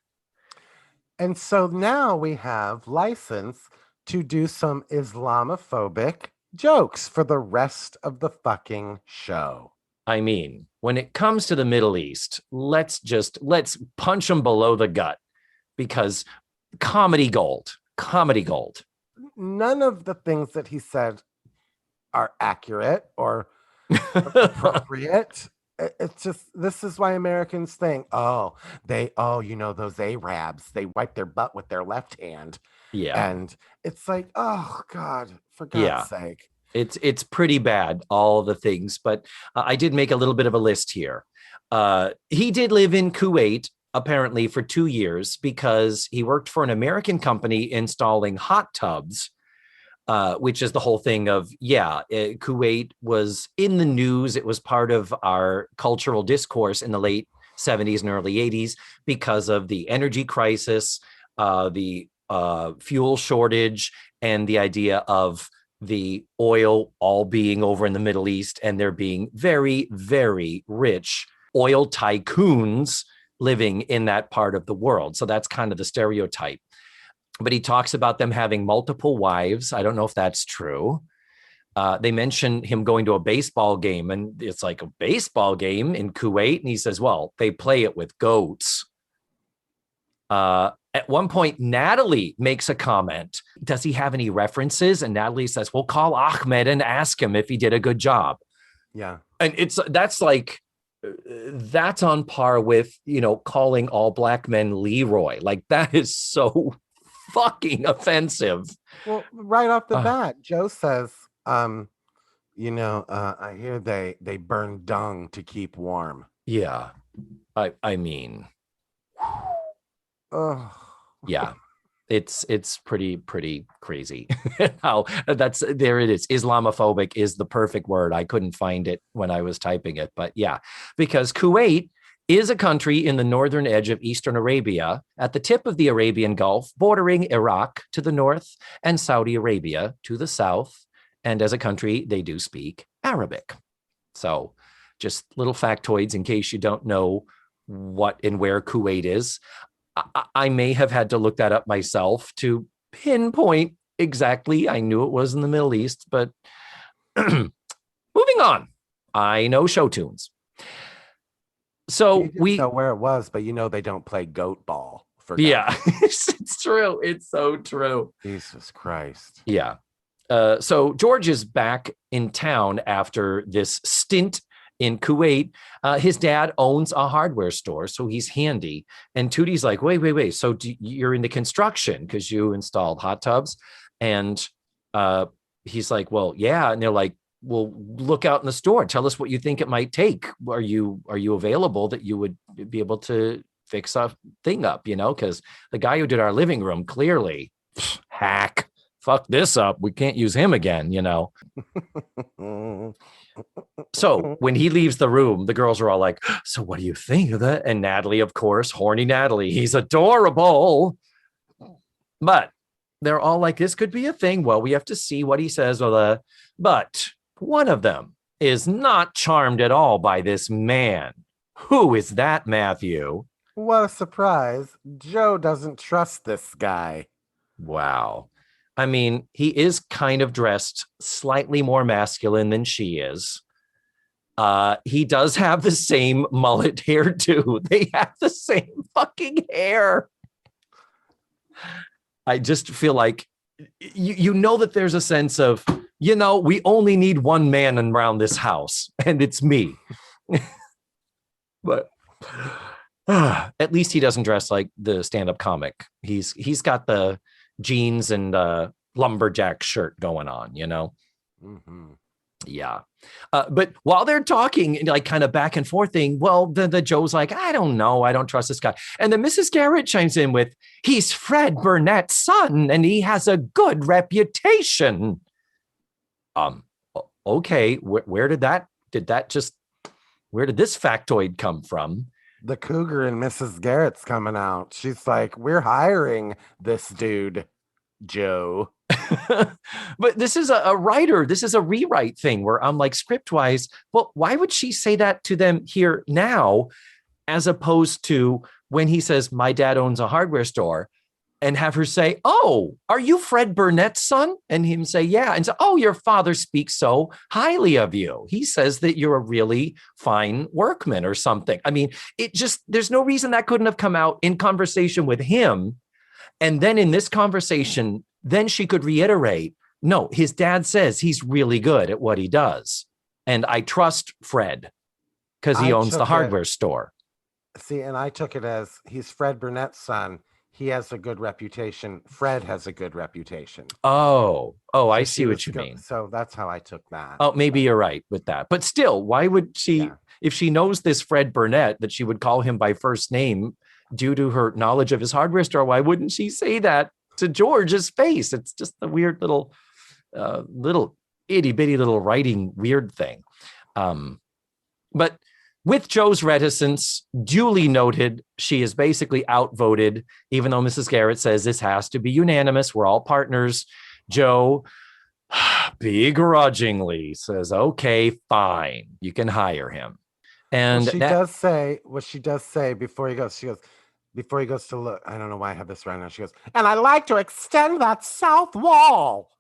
And so now we have license to do some Islamophobic jokes for the rest of the fucking show. I mean, when it comes to the Middle East, let's punch them below the gut because comedy gold, comedy gold. None of the things that he said are accurate or appropriate. It's just, this is why Americans think, those Arabs, they wipe their butt with their left hand. Yeah. And it's like, oh God, for God's Yeah. sake. It's pretty bad, all the things, but I did make a little bit of a list here. He did live in Kuwait, apparently, for 2 years because he worked for an American company installing hot tubs, which is the whole thing of, Kuwait was in the news. It was part of our cultural discourse in the late 70s and early 80s because of the energy crisis, the fuel shortage, and the idea of the oil all being over in the Middle East and there being very, very rich oil tycoons living in that part of the world. So that's kind of the stereotype. But he talks about them having multiple wives. I don't know if that's true. They mention him going to a baseball game, and it's like, a baseball game in Kuwait? And he says, well, they play it with goats. At one point, Natalie makes a comment. Does he have any references? And Natalie says, well, call Ahmed and ask him if he did a good job. Yeah. And that's on par with, calling all black men Leroy. Like, that is so fucking offensive. Well, right off the bat, Joe says, I hear they burn dung to keep warm. Yeah. I mean, yeah, it's pretty crazy. How there it is. Islamophobic is the perfect word. I couldn't find it when I was typing it, but yeah, because Kuwait is a country in the northern edge of Eastern Arabia at the tip of the Arabian Gulf, bordering Iraq to the north and Saudi Arabia to the south. And as a country, they do speak Arabic. So just little factoids in case you don't know what and where Kuwait is. I may have had to look that up myself to pinpoint exactly. I knew it was in the Middle East, but moving on. I know show tunes. So we know where it was, but they don't play goat ball. It's true. It's so true. Jesus Christ. Yeah. So George is back in town after this stint in Kuwait. His dad owns a hardware store, so he's handy. And Tootie's like, wait. So you're into construction because you installed hot tubs? And he's like, well, yeah. And they're like, well, look out in the store. Tell us what you think it might take. Are you available that you would be able to fix a thing up, because the guy who did our living room, clearly, hack, fuck this up. We can't use him again, So when he leaves the room, the girls are all like, so what do you think of that? And Natalie, of course, horny Natalie, he's adorable. But they're all like, this could be a thing. Well, we have to see what he says. But one of them is not charmed at all by this man. Who is that, Matthew? What a surprise. Joe doesn't trust this guy. Wow. I mean, he is kind of dressed slightly more masculine than she is. He does have the same mullet hair too. They have the same fucking hair. I just feel like, that there's a sense of, we only need one man around this house, and it's me. But at least he doesn't dress like the stand-up comic. He's got the jeans and lumberjack shirt going on, Mm-hmm. Yeah. But while they're talking, like kind of back and forth thing, well, the Joe's like, I don't know. I don't trust this guy. And then Mrs. Garrett chimes in with, he's Fred Burnett's son and he has a good reputation. Okay. Where did this factoid come from? The cougar in Mrs. Garrett's coming out. She's like, we're hiring this dude, Joe. But this is a writer. This is a rewrite thing where I'm like, script wise, well, why would she say that to them here now, as opposed to when he says, my dad owns a hardware store? and have her say, "Oh, are you Fred Burnett's son?" And him say, "Yeah." And say, "Oh, your father speaks so highly of you. He says that you're a really fine workman," or something. I mean, there's no reason that couldn't have come out in conversation with him. And then in this conversation, then she could reiterate, no, his dad says he's really good at what he does. And I trust Fred because he owns the hardware store. See, and I took it as he's Fred Burnett's son. He has a good reputation. Fred has a good reputation. Oh, I see what you mean. So that's how I took that. Oh, maybe you're right with that. But still, why would she, if she knows this Fred Burnett, that she would call him by first name due to her knowledge of his hardware store? Why wouldn't she say that to George's face? It's just a weird little itty bitty little writing weird thing. But with Joe's reticence, duly noted, she is basically outvoted, even though Mrs. Garrett says this has to be unanimous. We're all partners. Joe begrudgingly says, okay, fine, you can hire him. And she does say before he goes, before he goes to look, I don't know why I have this right now. She goes, and I'd like to extend that south wall.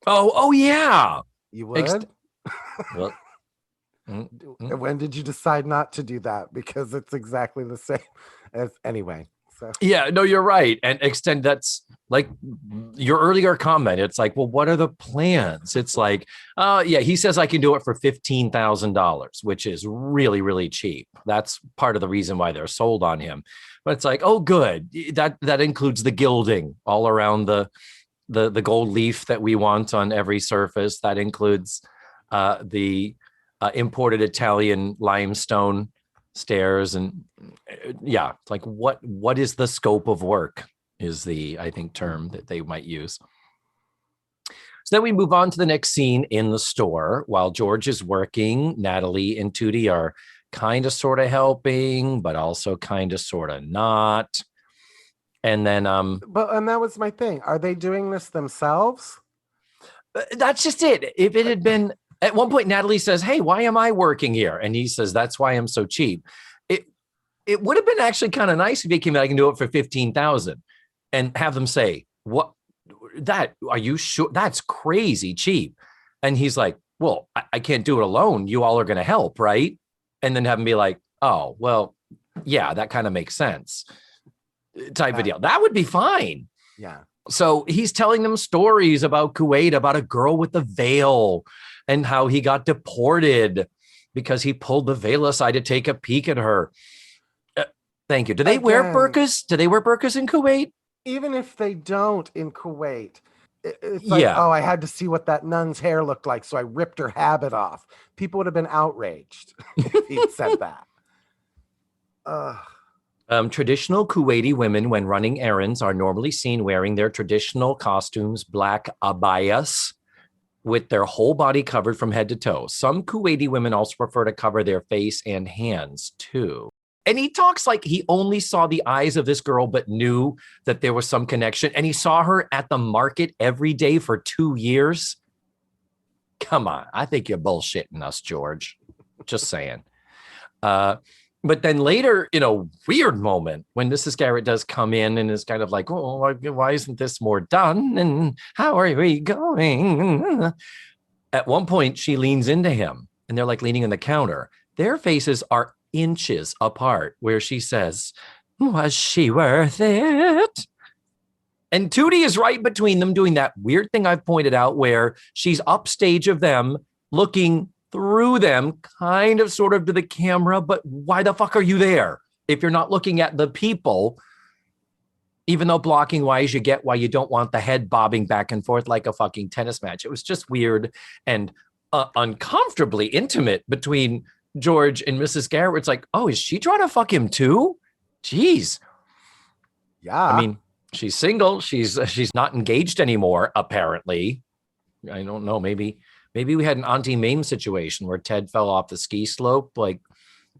Oh yeah. You would? Well, when did you decide not to do that? Because it's exactly the same as anyway. So yeah, no, you're right. And extend, that's like your earlier comment. It's like, well, what are the plans? It's like, yeah, he says I can do it for $15,000, which is really, really cheap. That's part of the reason why they're sold on him. But it's like, oh, good. That includes the gilding all around the gold leaf that we want on every surface. That includes the imported Italian limestone stairs. And yeah, it's like, what is the scope of work is the, I think, term that they might use. So then we move on to the next scene in the store. While George is working, Natalie and Tootie are kind of sort of helping, but also kind of sort of not. And then and that was my thing. Are they doing this themselves? That's just it. If it had been, at one point Natalie says, hey, why am I working here? And he says, that's why I'm so cheap. It would have been actually kind of nice if he came out, I can do it for $15,000, and have them say, what, that, are you sure? That's crazy cheap. And he's like, well, I can't do it alone. You all are going to help, right? And then have him be like, oh, well, yeah, that kind of makes sense. Type of deal. That would be fine. Yeah. So he's telling them stories about Kuwait, about a girl with the veil and how he got deported because he pulled the veil aside to take a peek at her. Thank you. Do they wear burqas? Do they wear burqas in Kuwait? Even if they don't in Kuwait, it's like, oh, I had to see what that nun's hair looked like, so I ripped her habit off. People would have been outraged if he'd said that. Traditional Kuwaiti women, when running errands, are normally seen wearing their traditional costumes, black abayas, with their whole body covered from head to toe. Some Kuwaiti women also prefer to cover their face and hands too. And he talks like he only saw the eyes of this girl, but knew that there was some connection. And he saw her at the market every day for 2 years. Come on. I think you're bullshitting us, George. Just saying. But then later, in a weird moment, when Mrs. Garrett does come in and is kind of like, oh, why isn't this more done? And how are we going? At one point, she leans into him and they're like leaning on the counter. Their faces are inches apart, where she says, was she worth it? And Tootie is right between them, doing that weird thing I've pointed out where she's upstage of them, looking through them, kind of sort of to the camera, but why the fuck are you there if you're not looking at the people? Even though blocking wise, you get why you don't want the head bobbing back and forth like a fucking tennis match. It was just weird and uncomfortably intimate between George and Mrs. Garrett. It's like, oh, is she trying to fuck him too? Jeez. Yeah. I mean, she's single. She's not engaged anymore, apparently. I don't know. Maybe we had an Auntie Mame situation where Ted fell off the ski slope like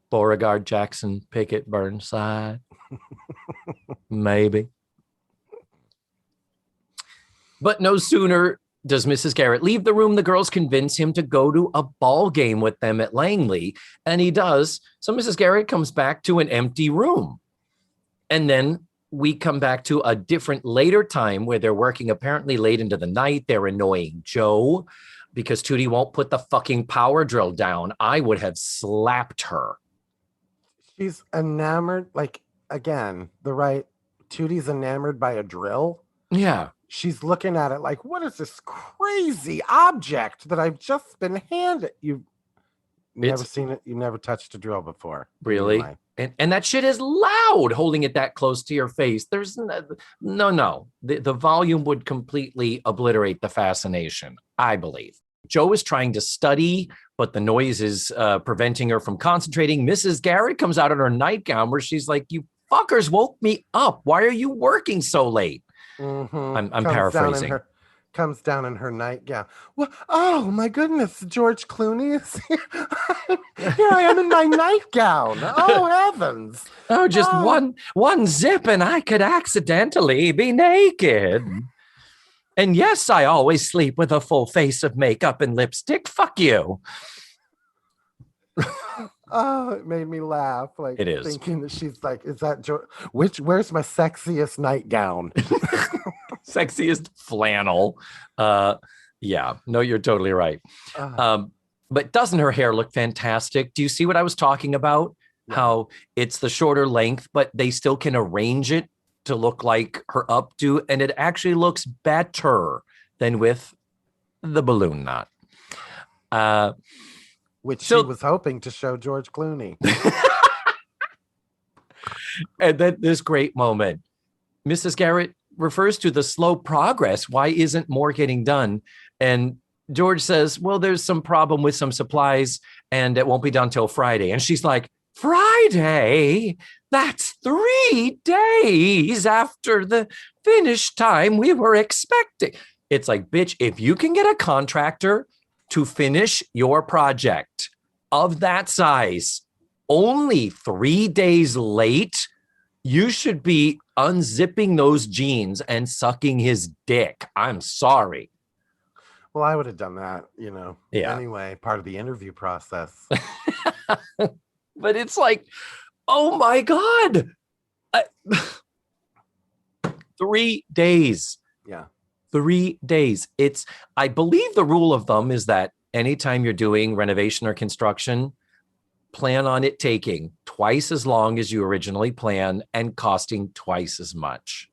Beauregard, Jackson, Pickett, Burnside. Maybe. But no sooner does Mrs. Garrett leave the room, the girls convince him to go to a ball game with them at Langley, and he does. So Mrs. Garrett comes back to an empty room. And then we come back to a different later time where they're working apparently late into the night. They're annoying Joe because Tootie won't put the fucking power drill down. I would have slapped her. She's enamored, like, again, Tootie's enamored by a drill. Yeah. She's looking at it like, what is this crazy object that I've just been handed? You've never seen it. You've never touched a drill before. Really? And that shit is loud, holding it that close to your face. There's no. The volume would completely obliterate the fascination, I believe. Joe is trying to study, but the noise is preventing her from concentrating. Mrs. Garrett comes out in her nightgown where she's like, you fuckers woke me up. Why are you working so late? Mm-hmm. I'm paraphrasing. Comes down in her nightgown. Well, oh my goodness, George Clooney is here. Here I am in my nightgown. Oh heavens! Oh, just one zip, and I could accidentally be naked. And yes, I always sleep with a full face of makeup and lipstick. Fuck you. Oh, it made me laugh. Like it is thinking that she's like, is that George? Where's my sexiest nightgown? Sexiest flannel. Yeah, no, you're totally right. But doesn't her hair look fantastic? Do you see what I was talking about? Yeah. How it's the shorter length, but they still can arrange it to look like her updo, and it actually looks better than with the balloon knot. Which she was hoping to show George Clooney. And then this great moment, Mrs. Garrett refers to the slow progress. Why isn't more getting done? And George says, well, there's some problem with some supplies and it won't be done till Friday. And she's like, Friday? That's 3 days after the finish time we were expecting. It's like, bitch, if you can get a contractor to finish your project of that size only 3 days late, you should be unzipping those jeans and sucking his dick. I'm sorry. Well, I would have done that, Yeah. Anyway, part of the interview process. But it's like, oh my God. 3 days. Yeah. 3 days. I believe the rule of thumb is that anytime you're doing renovation or construction, plan on it taking twice as long as you originally planned and costing twice as much.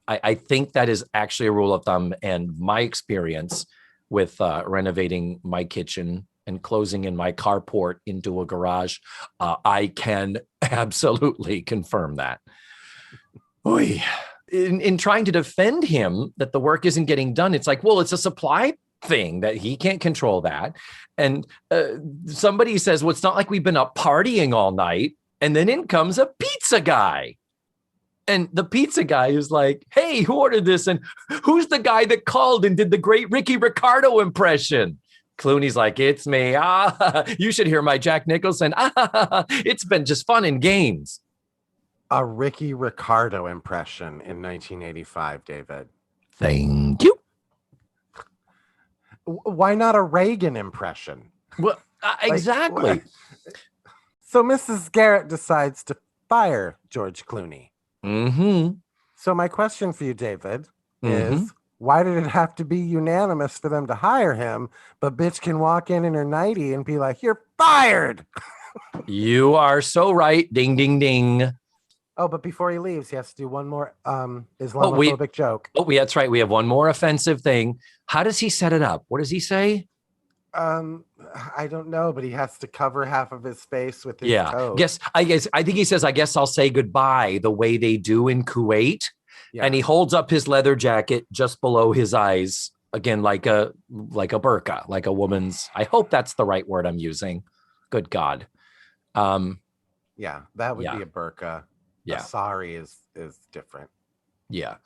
I think that is actually a rule of thumb, and my experience with renovating my kitchen and closing in my carport into a garage, I can absolutely confirm that. Oy. In trying to defend him that the work isn't getting done, it's like, well, it's a supply thing that he can't control that. And somebody says, well, it's not like we've been up partying all night. And then in comes a pizza guy. And the pizza guy is like, hey, who ordered this? And who's the guy that called and did the great Ricky Ricardo impression? Clooney's like, it's me. You should hear my Jack Nicholson. It's been just fun and games. A Ricky Ricardo impression in 1985, David. Thank you. Why not a Reagan impression? Well, exactly. So Mrs. Garrett decides to fire George Clooney. Mm-hmm. So my question for you, David, is why did it have to be unanimous for them to hire him, but bitch can walk in her nightie and be like, you're fired? You are so right. Ding, ding, ding. Oh, but before he leaves, he has to do one more Islamophobic joke. Oh, that's right. We have one more offensive thing. How does he set it up? What does he say? I don't know, but he has to cover half of his face with his coat. I think he says, I guess I'll say goodbye the way they do in Kuwait. Yeah. And he holds up his leather jacket just below his eyes, again, like a burqa, like a woman's. I hope that's the right word I'm using. Good God. Yeah, that would be a burqa. Yeah. A sari is different. Yeah.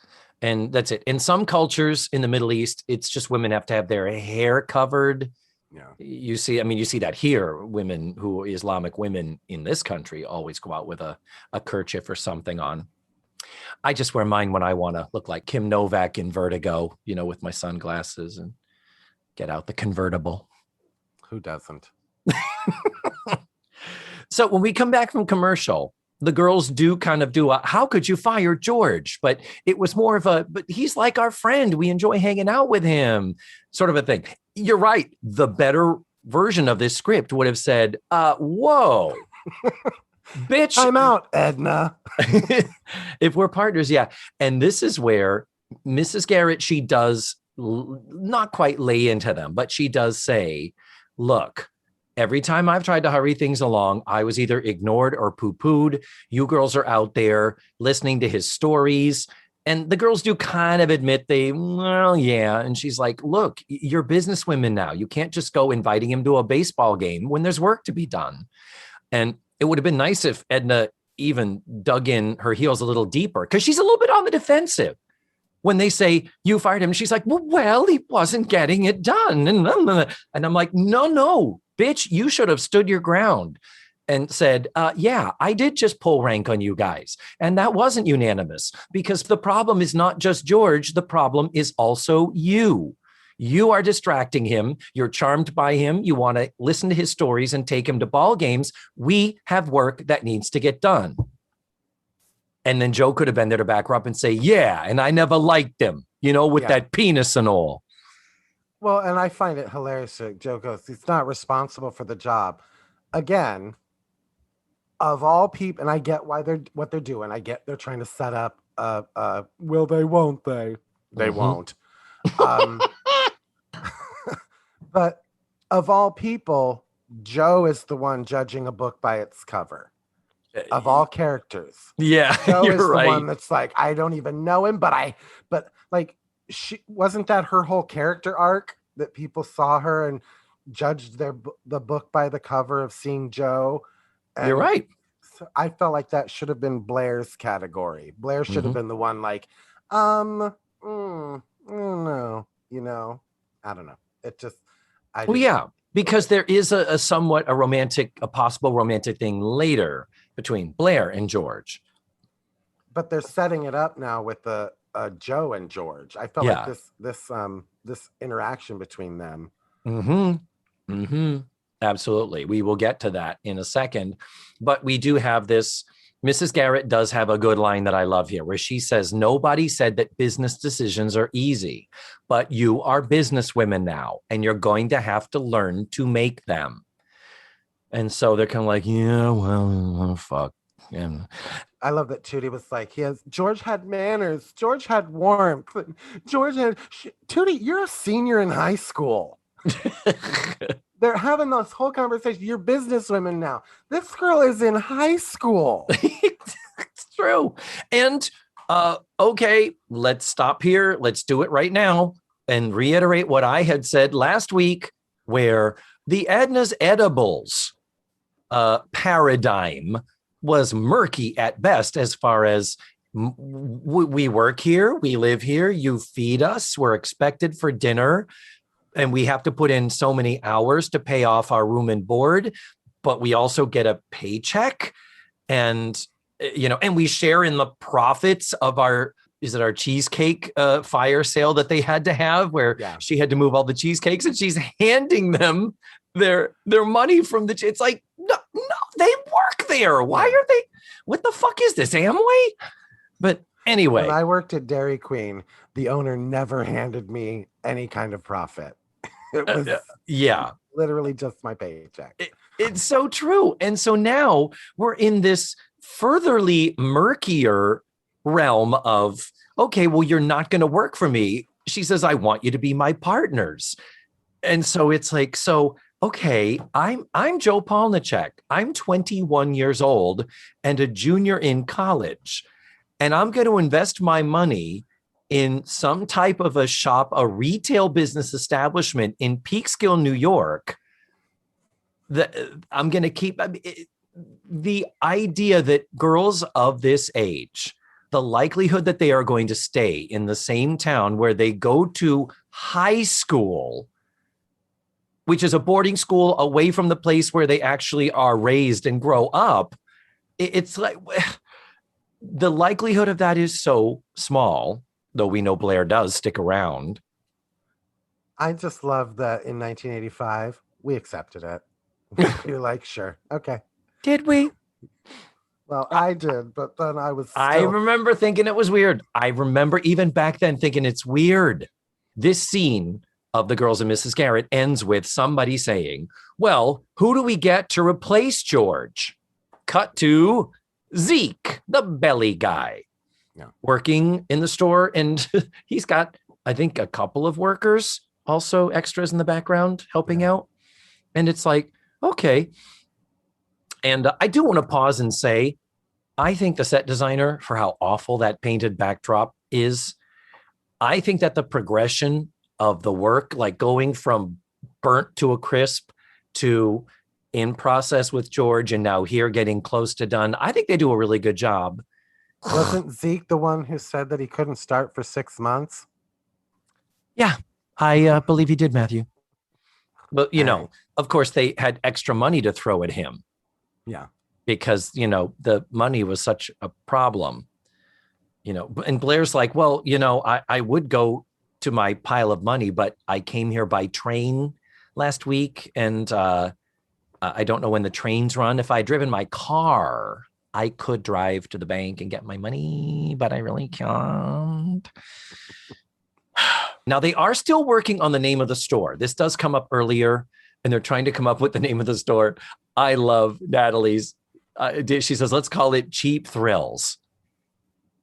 And that's it. In some cultures in the Middle East, it's just women have to have their hair covered. Yeah. You see that here, Islamic women in this country always go out with a kerchief or something on. I just wear mine when I want to look like Kim Novak in Vertigo, with my sunglasses and get out the convertible. Who doesn't? So when we come back from commercial, the girls do kind of do a, how could you fire George? But it was more of a, but he's like our friend. We enjoy hanging out with him, sort of a thing. You're right. The better version of this script would have said, whoa, bitch. I'm out, Edna. If we're partners, yeah. And this is where Mrs. Garrett, she does not quite lay into them, but she does say, look, every time I've tried to hurry things along, I was either ignored or poo-pooed. You girls are out there listening to his stories. And the girls do kind of admit well, yeah. And she's like, look, you're businesswomen now. You can't just go inviting him to a baseball game when there's work to be done. And it would have been nice if Edna even dug in her heels a little deeper, because she's a little bit on the defensive. When they say, you fired him, she's like, well, he wasn't getting it done. And I'm like, no, bitch, you should have stood your ground and said, yeah, I did just pull rank on you guys. And that wasn't unanimous, because the problem is not just George. The problem is also you. You are distracting him. You're charmed by him. You want to listen to his stories and take him to ball games. We have work that needs to get done. And then Joe could have been there to back her up and say, yeah, and I never liked him, with that penis and all. Well, and I find it hilarious that Joe goes, he's not responsible for the job. Again, of all people, and I get what they're doing. I get they're trying to set up, will they, won't they? They won't. But of all people, Joe is the one judging a book by its cover. Of all characters, yeah, Joe is right. the one that's like, I don't even know him, but like, she wasn't that her whole character arc, that people saw her and judged the book by the cover of seeing Joe. And you're right. So I felt like that should have been Blair's category. Blair should have been the one like, I don't know, I don't know. It just, yeah, because there is a somewhat a possible romantic thing later between Blair and George. But they're setting it up now with the Joe and George. I felt like this interaction between them. Absolutely. We will get to that in a second. But we do have this. Mrs. Garrett does have a good line that I love here, where she says, nobody said that business decisions are easy, but you are business women now, and you're going to have to learn to make them. And so they're kind of like, yeah, well, fuck. And I love that Tootie was like, George had manners. George had warmth. Tootie, you're a senior in high school. They're having this whole conversation. You're businesswomen now. This girl is in high school. It's true. And okay, let's stop here. Let's do it right now and reiterate what I had said last week, where the Edna's Edibles paradigm was murky at best, as far as we work here, we live here, you feed us, we're expected for dinner, and we have to put in so many hours to pay off our room and board, but we also get a paycheck, and and we share in the profits of our cheesecake fire sale that they had to have, where she had to move all the cheesecakes, and she's handing them their money from it's like, no, they work there. Why are they? What the fuck is this, Amway? But anyway, when I worked at Dairy Queen, the owner never handed me any kind of profit. It was literally just my paycheck. It's so true. And so now we're in this furtherly murkier realm of, okay, well, you're not going to work for me. She says, I want you to be my partners. And so it's like, okay, I'm Joe Polnicek. I'm 21 years old and a junior in college, and I'm going to invest my money in some type of a shop, a retail business establishment in Peekskill, New York. I'm going to keep the idea that girls of this age, the likelihood that they are going to stay in the same town where they go to high school, which is a boarding school away from the place where they actually are raised and grow up. It's like the likelihood of that is so small, though we know Blair does stick around. I just love that in 1985, we accepted it. You're like, sure. Okay. Did we? Well, I did, but then I was I still. remember thinking it was weird. I remember even back then thinking it's weird. This scene of The Girls and Mrs. Garrett ends with somebody saying, well, who do we get to replace George? Cut to Zeke, the belly guy, working in the store. And he's got, I think, a couple of workers, also extras in the background helping out. And it's like, okay. And I do want to pause and say, I think the set designer, for how awful that painted backdrop is, I think that the progression of the work, like going from burnt to a crisp to in process with George and now here getting close to done, I think they do a really good job. Wasn't Zeke the one who said that he couldn't start for 6 months? Yeah, I believe he did, Matthew. But, of course, they had extra money to throw at him. Yeah. Because, the money was such a problem, and Blair's like, well, I would go to my pile of money, but I came here by train last week and I don't know when the trains run. If I had driven my car, I could drive to the bank and get my money, but I really can't. Now, they are still working on the name of the store. This does come up earlier, and they're trying to come up with the name of the store. I love Natalie's. She says, let's call it Cheap Thrills.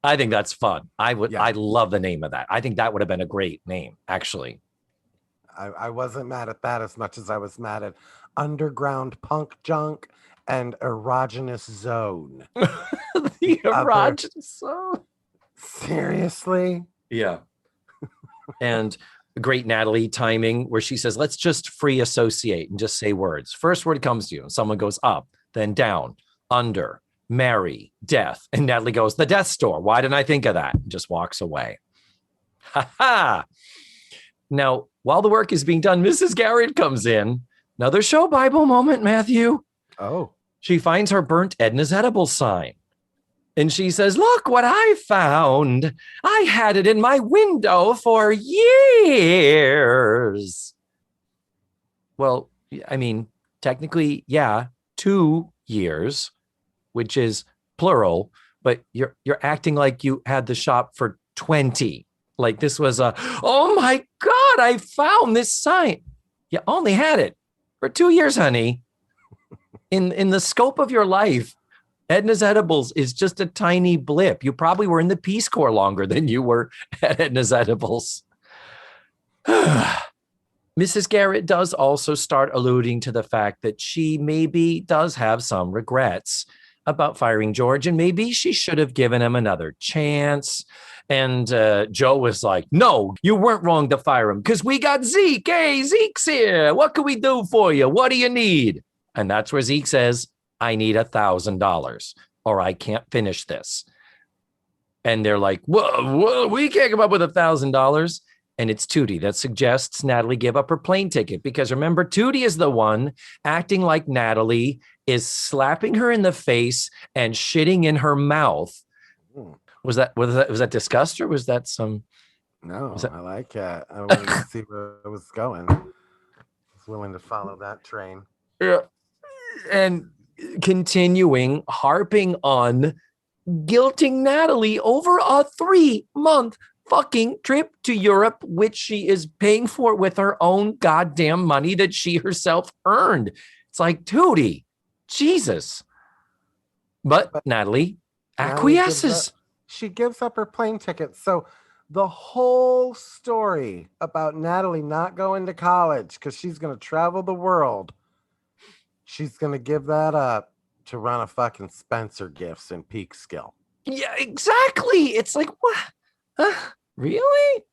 I think that's fun. I love the name of that. I think that would have been a great name, actually. I wasn't mad at that as much as I was mad at Underground Punk Junk and Erogenous Zone. The Erogenous Zone? Seriously? Yeah. And great Natalie timing where she says, let's just free associate and just say words. First word comes to you and someone goes up, then down, under, marry, death. And Natalie goes, the death store. Why didn't I think of that? And just walks away. Ha ha. Now, while the work is being done, Mrs. Garrett comes in. Another show Bible moment, Matthew. Oh. She finds her burnt Edna's edible sign. And she says, look what I found. I had it in my window for years. Well, I mean, technically, 2 years, which is plural, but you're acting like you had the shop for 20. Like this was oh my God, I found this sign. You only had it for 2 years, honey. In the scope of your life, Edna's Edibles is just a tiny blip. You probably were in the Peace Corps longer than you were at Edna's Edibles. Mrs. Garrett does also start alluding to the fact that she maybe does have some regrets about firing George, and maybe she should have given him another chance. And Joe was like, no, you weren't wrong to fire him because we got Zeke. Hey, Zeke's here. What can we do for you? What do you need? And that's where Zeke says, I need $1,000 or I can't finish this. And they're like, whoa, we can't come up with $1,000. And it's Tootie that suggests Natalie give up her plane ticket because remember, Tootie is the one acting like Natalie is slapping her in the face and shitting in her mouth. Was that disgust or was that some? No, I like it. I wanted to see where it was going. I was willing to follow that train. Yeah. And continuing harping on guilting Natalie over a 3-month fucking trip to Europe, which she is paying for with her own goddamn money that she herself earned. It's like, Tootie, Jesus. But Natalie acquiesces. She gives up her plane ticket. So the whole story about Natalie not going to college because she's going to travel the world, she's going to give that up to run a fucking Spencer Gifts in Peekskill. Yeah, exactly. It's like, what? Really?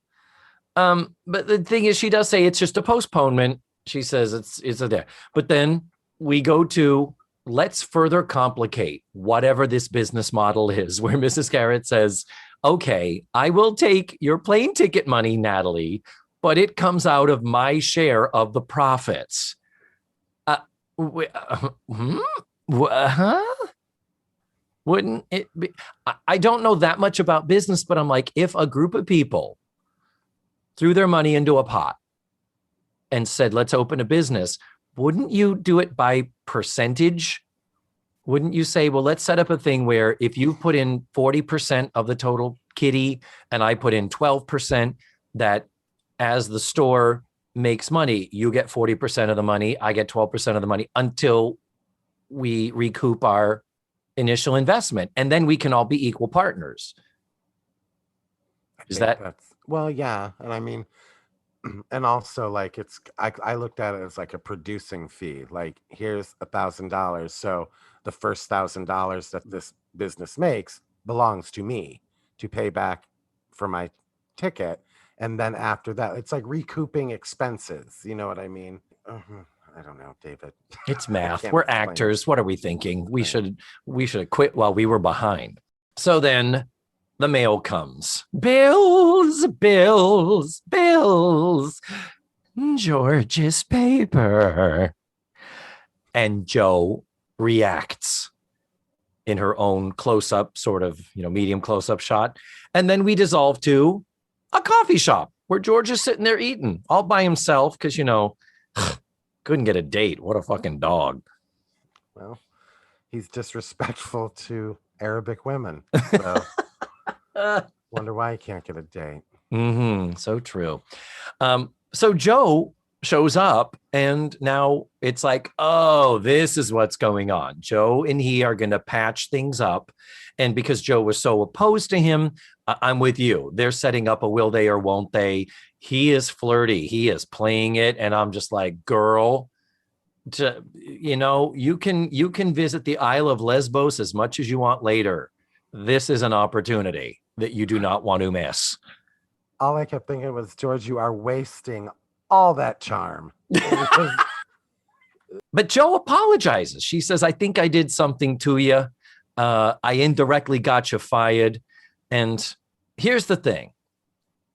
But the thing is, she does say it's just a postponement. She says it's a day. But then we go to let's further complicate whatever this business model is, where Mrs. Garrett says, okay, I will take your plane ticket money, Natalie, but it comes out of my share of the profits. Wouldn't it be? I don't know that much about business, but I'm like, if a group of people threw their money into a pot and said, let's open a business, wouldn't you do it by percentage wouldn't you say, well, let's set up a thing where if you put in 40% of the total kitty and I put in 12%, that as the store makes money, you get 40% of the money, I get 12% of the money until we recoup our initial investment. And then we can all be equal partners. Is that? Well, yeah. And I mean, and also like I looked at it as like a producing fee. Like here's $1,000. So the first $1,000 that this business makes belongs to me to pay back for my ticket. And then after that, it's like recouping expenses. You know what I mean? I don't know, David. It's math. We're actors. What are we thinking? We should have quit while we were behind. So then the mail comes. Bills, bills, bills. George's paper. And Jo reacts in her own close-up, sort of, medium close-up shot. And then we dissolve to a coffee shop where George is sitting there eating all by himself because, couldn't get a date. What a fucking dog. Well, he's disrespectful to Arabic women. So wonder why he can't get a date. So true. So Jo shows up and now it's like, oh, this is what's going on. Jo and he are going to patch things up. And because Jo was so opposed to him, I'm with you. They're setting up a will they or won't they. He is flirty. He is playing it. And I'm just like, girl, you can visit the Isle of Lesbos as much as you want later. This is an opportunity that you do not want to miss. All I kept thinking was, George, you are wasting all that charm. But Jo apologizes. She says, I think I did something to you. I indirectly got you fired. And here's the thing.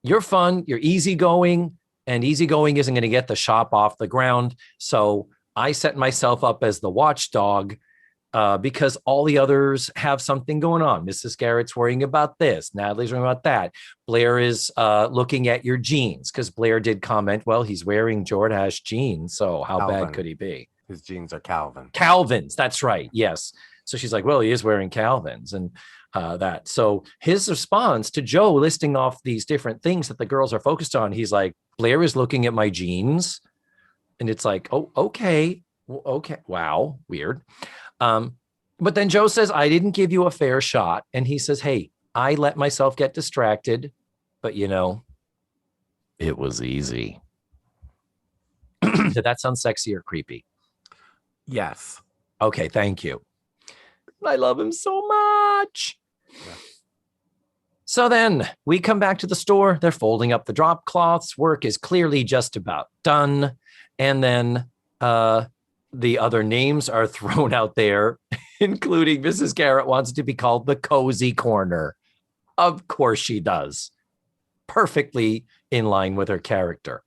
You're fun. You're easygoing. And easygoing isn't going to get the shop off the ground. So I set myself up as the watchdog because all the others have something going on. Mrs. Garrett's worrying about this. Natalie's worrying about that. Blair is looking at your jeans because Blair did comment, well, he's wearing Jordache jeans. So how Calvin. bad could he be? His jeans are Calvin. Calvin's. That's right. Yes. So she's like, well, he is wearing Calvin's and that. So his response to Jo listing off these different things that the girls are focused on, he's like, Blair is looking at my jeans. And it's like, oh, okay. Okay. Wow. Weird. But then Jo says, I didn't give you a fair shot. And he says, hey, I let myself get distracted, but it was easy. Did that sound sexy or creepy? Yes. Okay. Thank you. I love him so much. Yeah. So then we come back to the store. They're folding up the drop cloths. Work is clearly just about done. And then the other names are thrown out there, including Mrs. Garrett wants to be called the Cozy Corner. Of course she does. Perfectly in line with her character.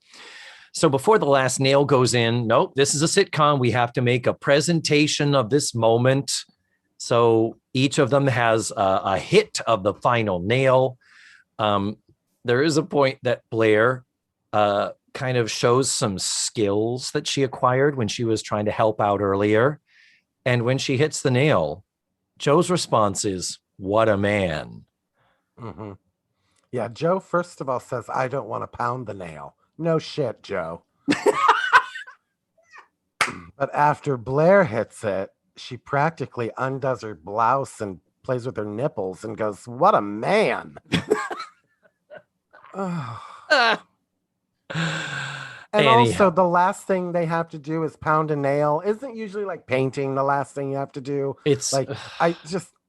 So before the last nail goes in, nope, this is a sitcom. We have to make a presentation of this moment. So each of them has a hit of the final nail. There is a point that Blair kind of shows some skills that she acquired when she was trying to help out earlier. And when she hits the nail, Jo's response is, what a man. Mm-hmm. Yeah, Jo, first of all, says, I don't want to pound the nail. No shit, Jo. But after Blair hits it, she practically undoes her blouse and plays with her nipples and goes, what a man. And also, the last thing they have to do is pound a nail. Isn't usually like painting the last thing you have to do? It's like,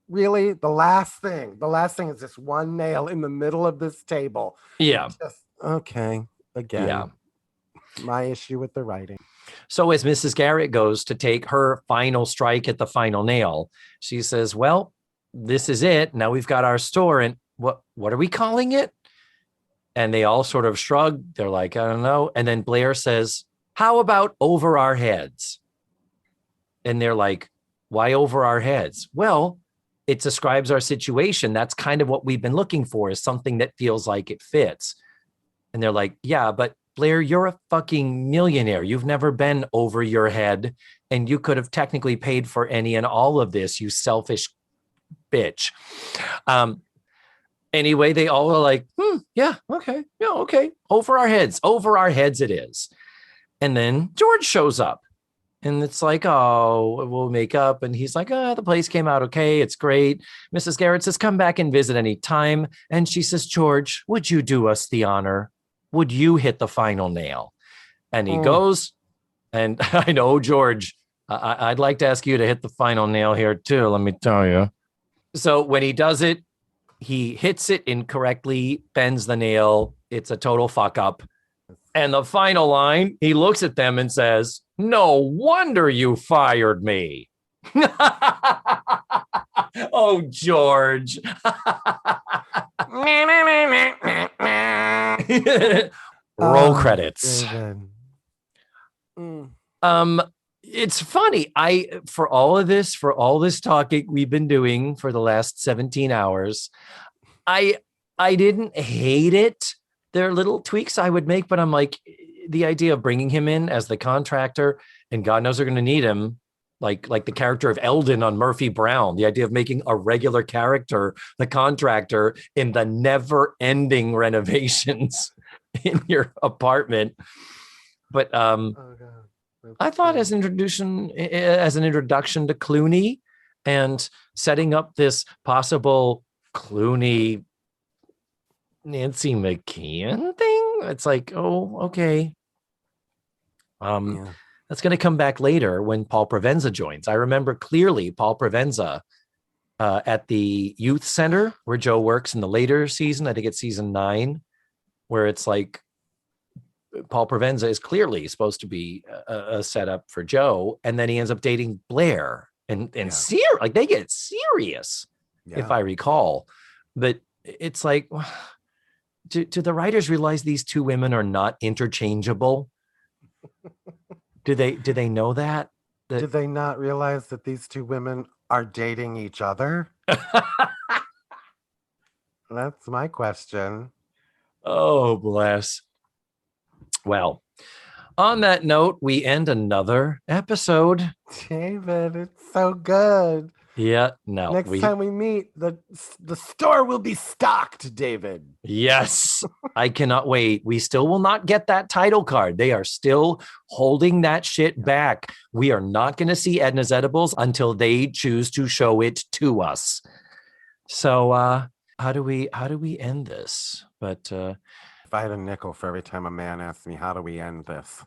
really, the last thing is this one nail in the middle of this table. Yeah. Okay. Again. Yeah. My issue with the writing. So as Mrs. Garrett goes to take her final strike at the final nail, she says, well, this is it. Now we've got our store. And what are we calling it? And they all sort of shrug. They're like, I don't know. And then Blair says, how about over our heads? And they're like, why over our heads? Well, it describes our situation. That's kind of what we've been looking for, is something that feels like it fits. And they're like, yeah, but Blair, you're a fucking millionaire. You've never been over your head, and you could have technically paid for any and all of this, you selfish bitch. Anyway, they all are like, yeah, okay. Over our heads it is. And then George shows up. And it's like, oh, we'll make up. And he's like, the place came out okay. It's great. Mrs. Garrett says, come back and visit any time. And she says, George, would you do us the honor? Would you hit the final nail? And he goes, and I know, George, I'd like to ask you to hit the final nail here too, let me tell you. So when he does it, he hits it incorrectly, bends the nail. It's a total fuck up. And the final line, he looks at them and says, no wonder you fired me. Oh, George. Roll credits. It's funny. For all this talking we've been doing for the last 17 hours, I didn't hate it. There are little tweaks I would make, but I'm like, the idea of bringing him in as the contractor, and God knows they're going to need him, like the character of Eldon on Murphy Brown, the idea of making a regular character the contractor in the never-ending renovations in your apartment. But I thought as an introduction to Clooney and setting up this possible Clooney Nancy McKeon thing, it's like, oh, okay. That's going to come back later when Paul Provenza joins. I remember clearly Paul Provenza at the youth center where Joe works in the later season. I think it's season 9, where it's like Paul Provenza is clearly supposed to be a setup for Joe, and then he ends up dating Blair, and like they get serious, if I recall. But it's like, do the writers realize these two women are not interchangeable? Do they know that? Did they not realize that these two women are dating each other? That's my question. Oh, bless. Well, on that note, we end another episode. David, it's so good. Yeah, no. Next time we meet, the store will be stocked, David. Yes, I cannot wait. We still will not get that title card. They are still holding that shit back. We are not going to see Edna's Edibles until they choose to show it to us. So how do we end this? But if I had a nickel for every time a man asks me, how do we end this?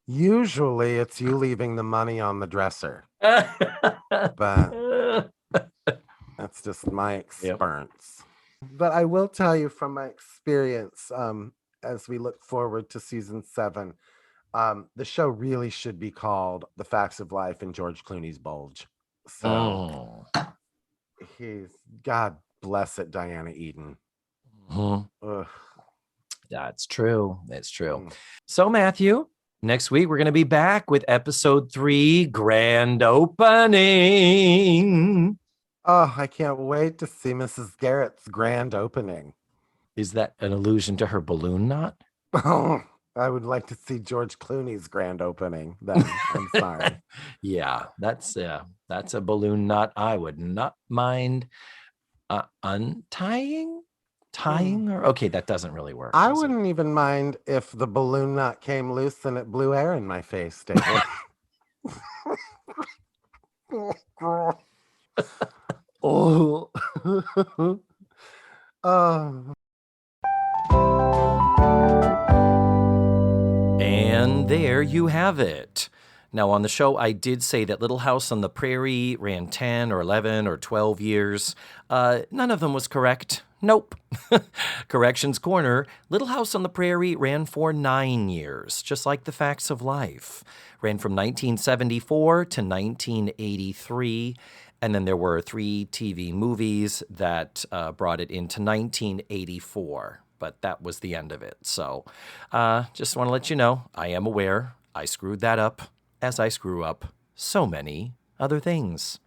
Usually it's you leaving the money on the dresser. But that's just my experience. Yep. But I will tell you from my experience, as we look forward to season 7, the show really should be called The Facts of Life and George Clooney's Bulge. So he's, God bless it, Diana Eden. That's true. That's true. So, Matthew, next week, we're going to be back with episode 3, Grand Opening. Oh, I can't wait to see Mrs. Garrett's grand opening. Is that an allusion to her balloon knot? Oh, I would like to see George Clooney's grand opening then. I'm sorry. Yeah, that's a balloon knot I would not mind untying. Tying or okay, that doesn't really work. I wouldn't even mind if the balloon knot came loose and it blew air in my face, David. Oh. And there you have it. Now, on the show, I did say that Little House on the Prairie ran 10 or 11 or 12 years. None of them was correct. Nope. Corrections Corner, Little House on the Prairie ran for 9 years, just like The Facts of Life. Ran from 1974 to 1983, and then there were 3 TV movies that brought it into 1984, but that was the end of it. So just want to let you know, I am aware I screwed that up, as I screw up so many other things.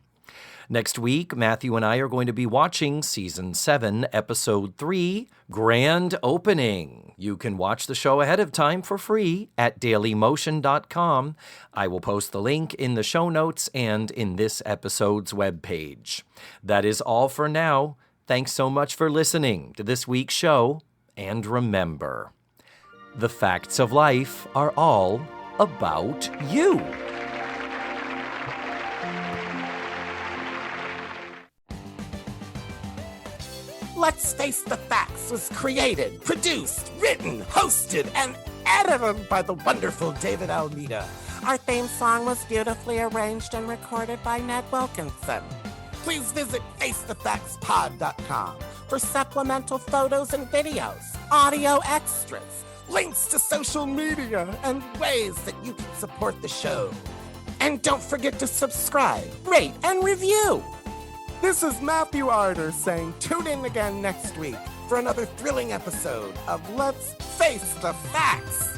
Next week, Matthew and I are going to be watching Season 7, Episode 3, Grand Opening. You can watch the show ahead of time for free at dailymotion.com. I will post the link in the show notes and in this episode's webpage. That is all for now. Thanks so much for listening to this week's show. And remember, the facts of life are all about you. Let's Face the Facts was created, produced, written, hosted, and edited by the wonderful David Almeida. Our theme song was beautifully arranged and recorded by Ned Wilkinson. Please visit FaceTheFactsPod.com for supplemental photos and videos, audio extras, links to social media, and ways that you can support the show. And don't forget to subscribe, rate, and review. This is Matthew Arder saying tune in again next week for another thrilling episode of Let's Face the Facts.